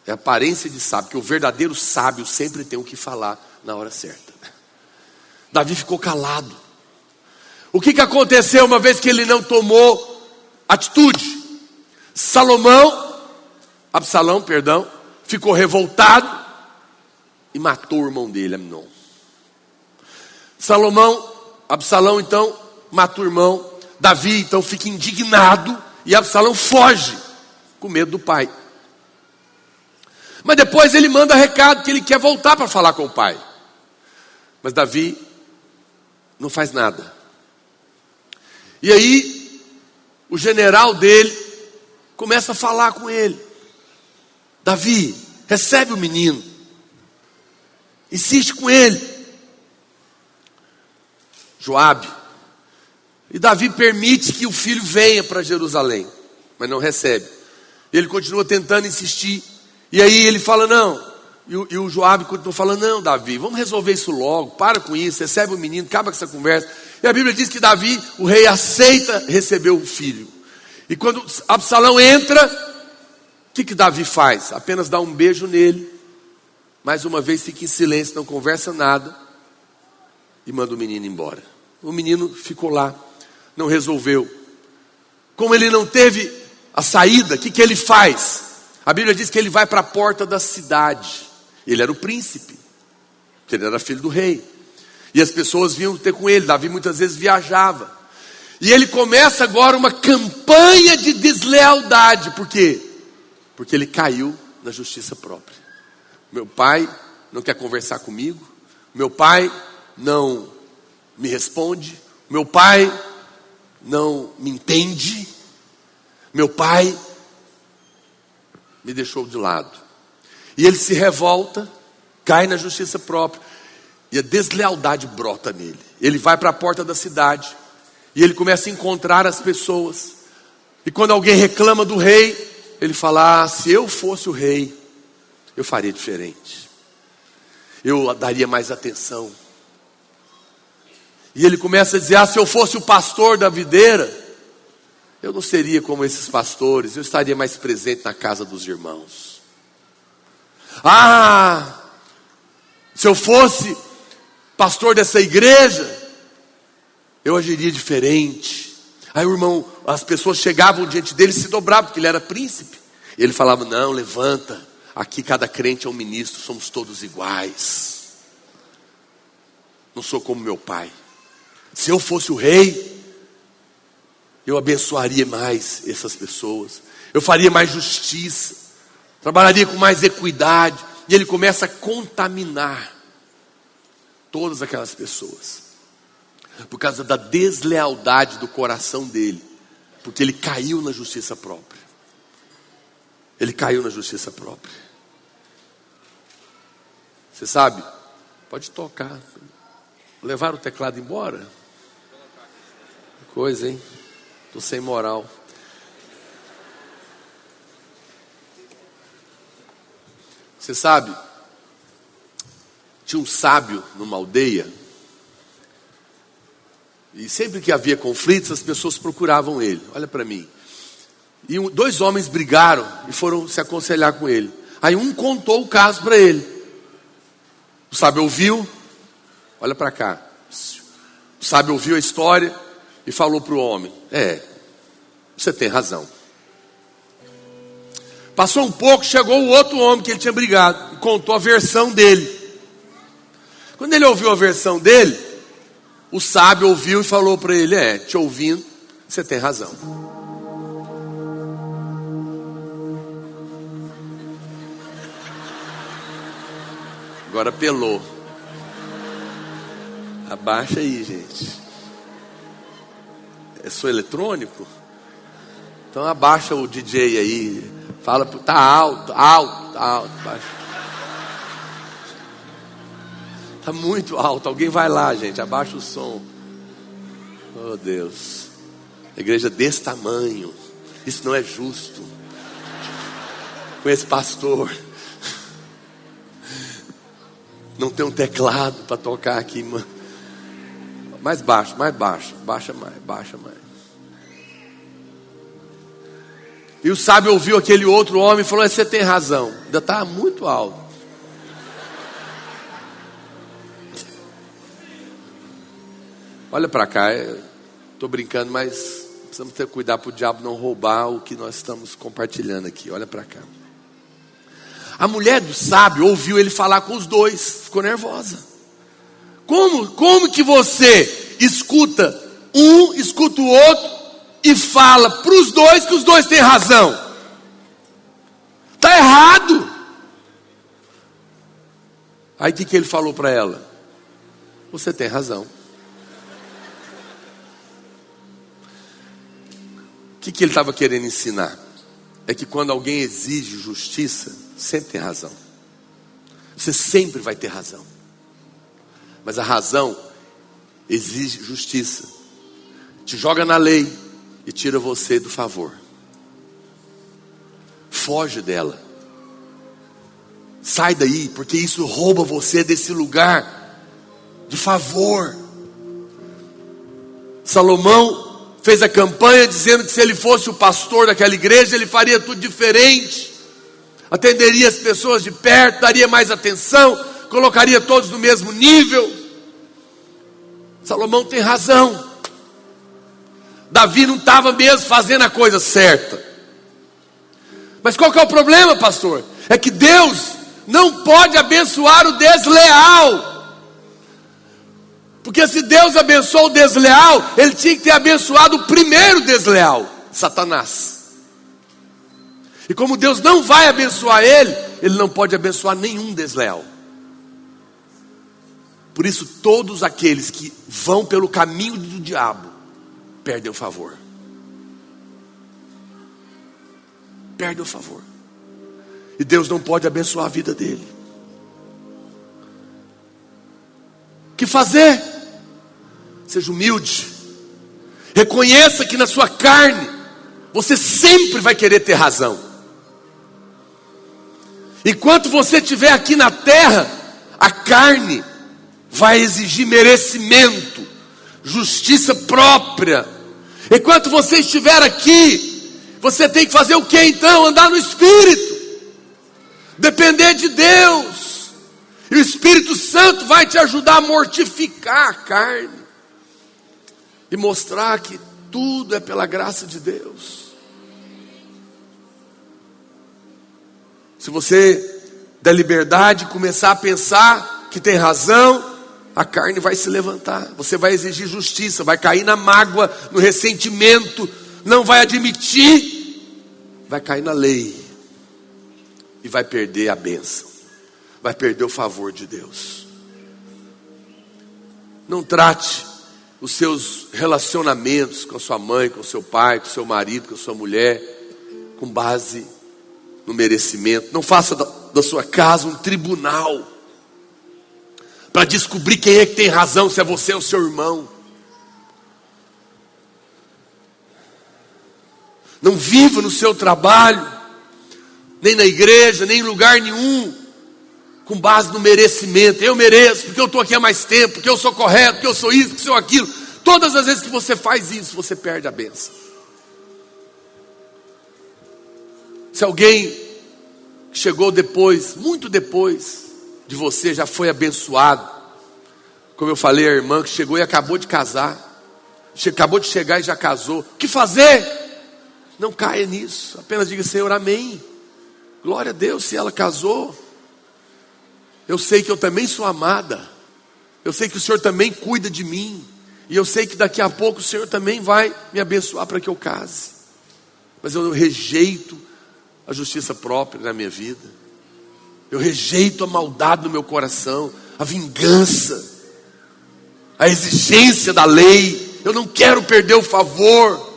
É aparência de sábio, porque o verdadeiro sábio sempre tem o que falar na hora certa. Davi ficou calado. O que aconteceu uma vez que ele não tomou atitude? Absalão, ficou revoltado e matou o irmão dele, Amnon. Absalão então mata o irmão. Davi então fica indignado e Absalão foge com medo do pai. Mas depois ele manda recado que ele quer voltar para falar com o pai. Mas Davi não faz nada. E aí o general dele começa a falar com ele. Davi, recebe o menino, insiste com ele. Joabe. E Davi permite que o filho venha para Jerusalém, mas não recebe. Ele continua tentando insistir. E aí ele fala não. E o Joabe continua falando: não, Davi, vamos resolver isso logo, para com isso, recebe o menino, acaba com essa conversa. E a Bíblia diz que Davi, o rei, aceita receber o filho. E quando Absalão entra, o que Davi faz? Apenas dá um beijo nele, mais uma vez fica em silêncio, não conversa nada, e manda o menino embora. O menino ficou lá, não resolveu. Como ele não teve a saída, o que ele faz? A Bíblia diz que ele vai para a porta da cidade. Ele era o príncipe, ele era filho do rei, e as pessoas vinham ter com ele. Davi muitas vezes viajava, e ele começa agora uma campanha de deslealdade. Por quê? Porque ele caiu na justiça própria. Meu pai não quer conversar comigo, meu pai não me responde, meu pai não me entende, meu pai me deixou de lado. E ele se revolta, cai na justiça própria, e a deslealdade brota nele. Ele vai para a porta da cidade, e ele começa a encontrar as pessoas. E quando alguém reclama do rei, ele fala: se eu fosse o rei, eu faria diferente, eu daria mais atenção. E ele começa a dizer: se eu fosse o pastor da videira, eu não seria como esses pastores, eu estaria mais presente na casa dos irmãos. Se eu fosse pastor dessa igreja, eu agiria diferente. Aí o irmão, as pessoas chegavam diante dele e se dobravam, porque ele era príncipe. E ele falava: não, levanta, aqui cada crente é um ministro, somos todos iguais. Não sou como meu pai. Se eu fosse o rei, eu abençoaria mais essas pessoas, eu faria mais justiça, trabalharia com mais equidade. E ele começa a contaminar todas aquelas pessoas, por causa da deslealdade do coração dele, porque ele caiu na justiça própria. Ele caiu na justiça própria. Você sabe? Pode tocar. Levar o teclado embora? Coisa, hein? Estou sem moral. Você sabe? Tinha um sábio numa aldeia. E sempre que havia conflitos, as pessoas procuravam ele. Olha para mim. E dois homens brigaram e foram se aconselhar com ele. Aí um contou o caso para ele. O sábio ouviu. Olha para cá. O sábio ouviu a história e falou para o homem: você tem razão. Passou um pouco, chegou o outro homem que ele tinha brigado e contou a versão dele. Quando ele ouviu a versão dele, o sábio ouviu e falou para ele: te ouvindo, você tem razão. Agora pelou. Abaixa aí, gente. É só eletrônico? Então abaixa o DJ aí. Fala, tá alto, baixa. Tá muito alto. Alguém vai lá, gente. Abaixa o som. Oh, Deus. A igreja desse tamanho. Isso não é justo. Com esse pastor. Não tem um teclado para tocar aqui, mano. Mais baixo. Baixa mais. E o sábio ouviu aquele outro homem e falou: você tem razão. Ainda está muito alto. Olha para cá. Estou brincando, mas precisamos ter cuidado para o diabo não roubar o que nós estamos compartilhando aqui. Olha para cá. A mulher do sábio ouviu ele falar com os dois. Ficou nervosa. Como que você escuta um, escuta o outro e fala para os dois que os dois têm razão? Está errado. Aí o que ele falou para ela? Você tem razão. O que ele estava querendo ensinar? É que quando alguém exige justiça, sempre tem razão. Você sempre vai ter razão. Mas a razão exige justiça. Te joga na lei e tira você do favor. Foge dela. Sai daí, porque isso rouba você desse lugar de favor. Salomão fez a campanha dizendo que se ele fosse o pastor daquela igreja, ele faria tudo diferente. Atenderia as pessoas de perto, daria mais atenção, colocaria todos no mesmo nível. Salomão tem razão. Davi não estava mesmo fazendo a coisa certa. Mas qual que é o problema, pastor? É que Deus não pode abençoar o desleal. Porque se Deus abençoou o desleal, Ele tinha que ter abençoado o primeiro desleal, Satanás. E como Deus não vai abençoar ele, Ele não pode abençoar nenhum desleal. Por isso todos aqueles que vão pelo caminho do diabo perdem o favor. Perdem o favor. E Deus não pode abençoar a vida dele. O que fazer? Seja humilde. Reconheça que na sua carne você sempre vai querer ter razão. Enquanto você estiver aqui na terra, a carne vai exigir merecimento, justiça própria. Enquanto você estiver aqui, você tem que fazer o que então? Andar no Espírito, depender de Deus. E o Espírito Santo vai te ajudar a mortificar a carne e mostrar que tudo é pela graça de Deus. Se você der liberdade e começar a pensar que tem razão, a carne vai se levantar. Você vai exigir justiça, vai cair na mágoa, no ressentimento, não vai admitir, vai cair na lei e vai perder a bênção, vai perder o favor de Deus. Não trate os seus relacionamentos com a sua mãe, com o seu pai, com o seu marido, com a sua mulher, com base no merecimento. Não faça da sua casa um tribunal para descobrir quem é que tem razão, se é você ou seu irmão. Não viva no seu trabalho, nem na igreja, nem em lugar nenhum, com base no merecimento. Eu mereço, porque eu estou aqui há mais tempo, porque eu sou correto, porque eu sou isso, porque eu sou aquilo. Todas as vezes que você faz isso, você perde a bênção. Se alguém que chegou depois, muito depois de você, já foi abençoado, como eu falei, a irmã que chegou e acabou de casar, acabou de chegar e já casou, o que fazer? Não caia nisso, apenas diga: Senhor, amém, glória a Deus. Se ela casou, eu sei que eu também sou amada, eu sei que o Senhor também cuida de mim, e eu sei que daqui a pouco o Senhor também vai me abençoar para que eu case. Mas eu rejeito a justiça própria na minha vida, eu rejeito a maldade no meu coração, a vingança, a exigência da lei. Eu não quero perder o favor.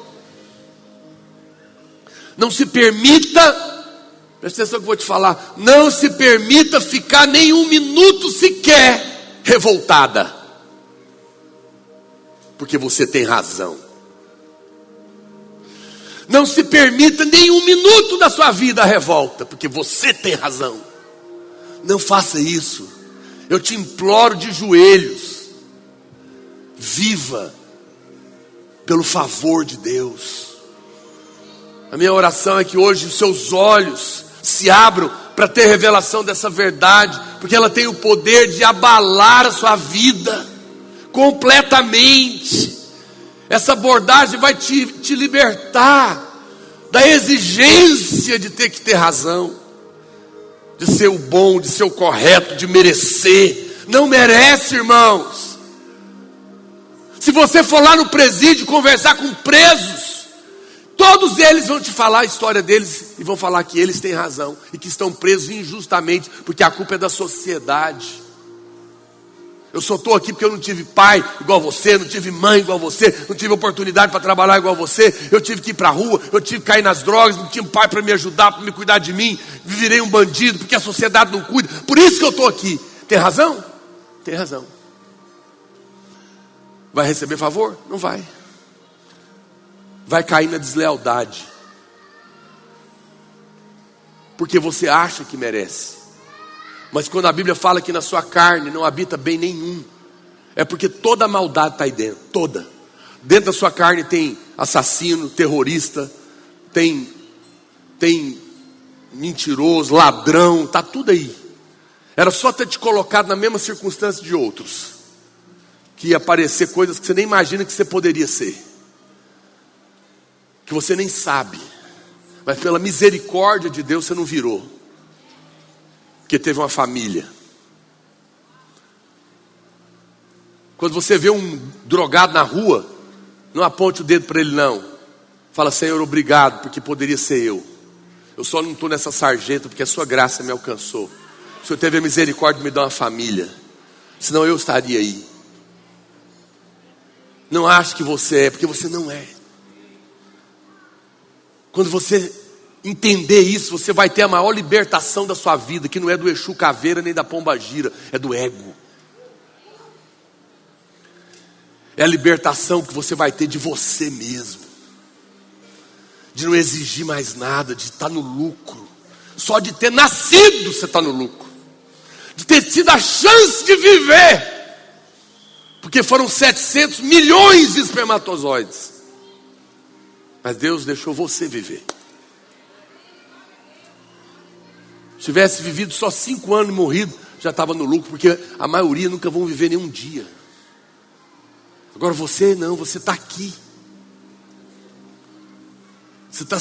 Não se permita, presta atenção que eu vou te falar, não se permita ficar nem um minuto sequer revoltada, porque você tem razão. Não se permita nem um minuto da sua vida a revolta, porque você tem razão. Não faça isso. Eu te imploro de joelhos. Viva pelo favor de Deus. A minha oração é que hoje os seus olhos se abram para ter revelação dessa verdade, porque ela tem o poder de abalar a sua vida completamente. Essa abordagem vai te libertar da exigência de ter que ter razão, de ser o bom, de ser o correto, de merecer. Não merece, irmãos. Se você for lá no presídio conversar com presos, todos eles vão te falar a história deles e vão falar que eles têm razão e que estão presos injustamente, porque a culpa é da sociedade. Eu só estou aqui porque eu não tive pai igual você, não tive mãe igual você, não tive oportunidade para trabalhar igual você, eu tive que ir para a rua, eu tive que cair nas drogas, não tinha pai para me ajudar, para me cuidar de mim, virei um bandido porque a sociedade não cuida, por isso que eu estou aqui. Tem razão? Tem razão. Vai receber favor? Não vai. Vai cair na deslealdade, porque você acha que merece. Mas quando a Bíblia fala que na sua carne não habita bem nenhum, é porque toda a maldade está aí dentro, toda. Dentro da sua carne tem assassino, terrorista, tem mentiroso, ladrão, está tudo aí. Era só ter te colocado na mesma circunstância de outros, que ia aparecer coisas que você nem imagina que você poderia ser, que você nem sabe, mas pela misericórdia de Deus você não virou, porque teve uma família. Quando você vê um drogado na rua, não aponte o dedo para ele não. Fala: Senhor, obrigado, porque poderia ser eu. Eu só não estou nessa sarjeta porque a sua graça me alcançou. O Senhor teve a misericórdia de me dar uma família, senão eu estaria aí. Não ache que você é, porque você não é. Quando você entender isso, você vai ter a maior libertação da sua vida, que não é do Exu Caveira nem da Pombagira, é do ego. É a libertação que você vai ter de você mesmo, de não exigir mais nada, de estar no lucro. Só de ter nascido você está no lucro, de ter tido a chance de viver, porque foram 700 milhões de espermatozoides, mas Deus deixou você viver. Se tivesse vivido só 5 anos e morrido, já estava no lucro, porque a maioria nunca vão viver nenhum dia. Agora você não, você está aqui. Você está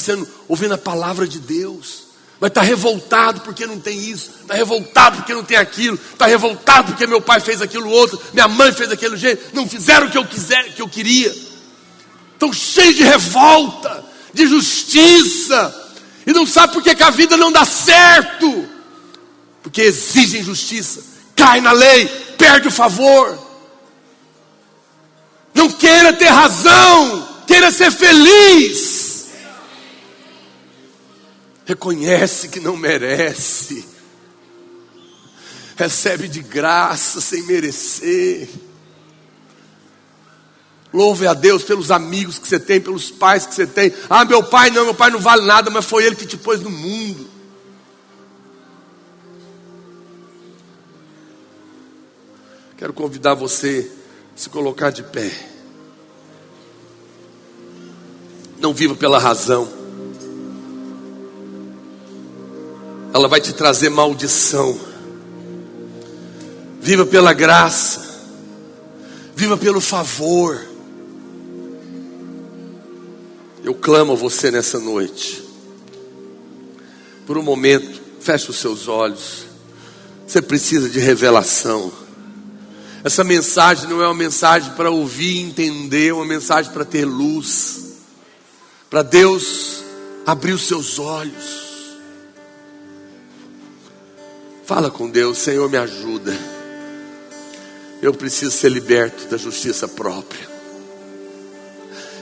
ouvindo a palavra de Deus. Mas está revoltado porque não tem isso, está revoltado porque não tem aquilo, está revoltado porque meu pai fez aquilo outro, minha mãe fez daquele jeito, não fizeram o que eu queria. Estão cheios de revolta, de justiça, e não sabe por que a vida não dá certo, porque exigem justiça, cai na lei, perde o favor. Não queira ter razão, queira ser feliz. Reconhece que não merece, recebe de graça sem merecer. Louve a Deus pelos amigos que você tem, pelos pais que você tem. Ah, meu pai não vale nada, mas foi ele que te pôs no mundo. Quero convidar você a se colocar de pé. Não viva pela razão. Ela vai te trazer maldição. Viva pela graça. Viva pelo favor. Eu clamo a você nessa noite. Por um momento, feche os seus olhos. Você precisa de revelação. Essa mensagem não é uma mensagem para ouvir e entender, é uma mensagem para ter luz. Para Deus abrir os seus olhos. Fala com Deus: Senhor, me ajuda. Eu preciso ser liberto da justiça própria.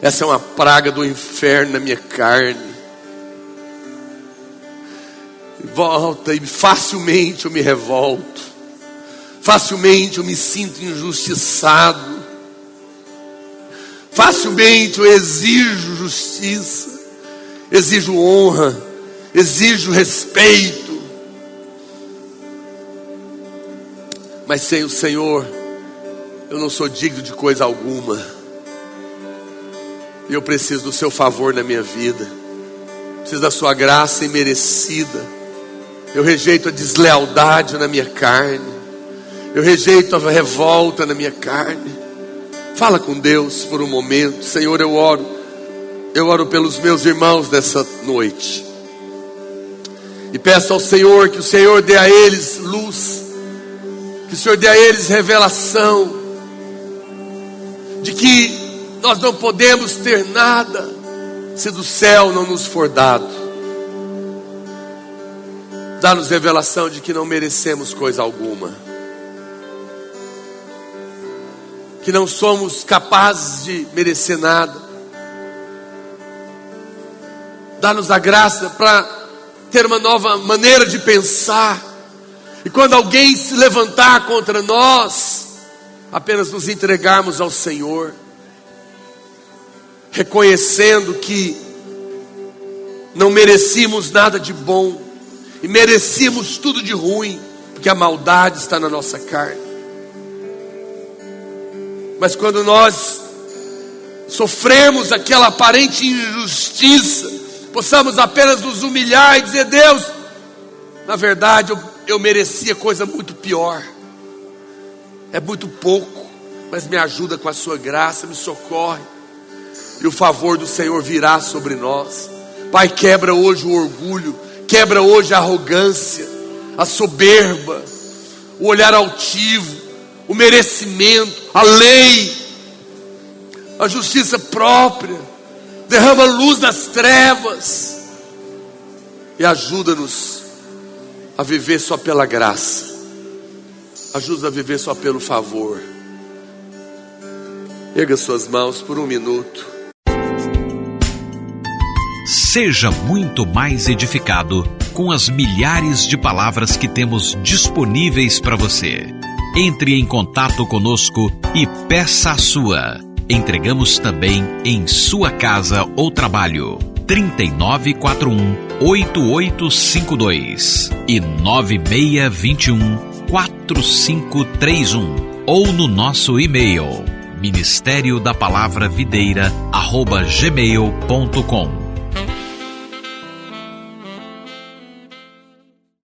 Essa é uma praga do inferno na minha carne. Volta e facilmente eu me revolto. Facilmente eu me sinto injustiçado. Facilmente eu exijo justiça. Exijo honra. Exijo respeito. Mas sem o Senhor, eu não sou digno de coisa alguma. E eu preciso do seu favor na minha vida. Preciso da sua graça imerecida. Eu rejeito a deslealdade na minha carne. Eu rejeito a revolta na minha carne. Fala com Deus por um momento. Senhor, eu oro pelos meus irmãos nessa noite. E peço ao Senhor que o Senhor dê a eles luz. Que o Senhor dê a eles revelação de que nós não podemos ter nada se do céu não nos for dado. Dá-nos revelação de que não merecemos coisa alguma, que não somos capazes de merecer nada. Dá-nos a graça para ter uma nova maneira de pensar. E quando alguém se levantar contra nós, apenas nos entregarmos ao Senhor, reconhecendo que não merecíamos nada de bom e merecíamos tudo de ruim, porque a maldade está na nossa carne. Mas quando nós sofremos aquela aparente injustiça, possamos apenas nos humilhar e dizer: Deus, na verdade eu merecia coisa muito pior. É muito pouco, mas me ajuda com a sua graça, me socorre. E o favor do Senhor virá sobre nós. Pai, quebra hoje o orgulho, quebra hoje a arrogância, a soberba, o olhar altivo, o merecimento, a lei, a justiça própria. Derrama luz nas trevas e ajuda-nos a viver só pela graça. Ajuda a viver só pelo favor. Erga suas mãos por um minuto. Seja muito mais edificado com as milhares de palavras que temos disponíveis para você. Entre em contato conosco e peça a sua. Entregamos também em sua casa ou trabalho. 3941-8852 e 9621-4531 ou no nosso e-mail ministériodapalavravideira@gmail.com.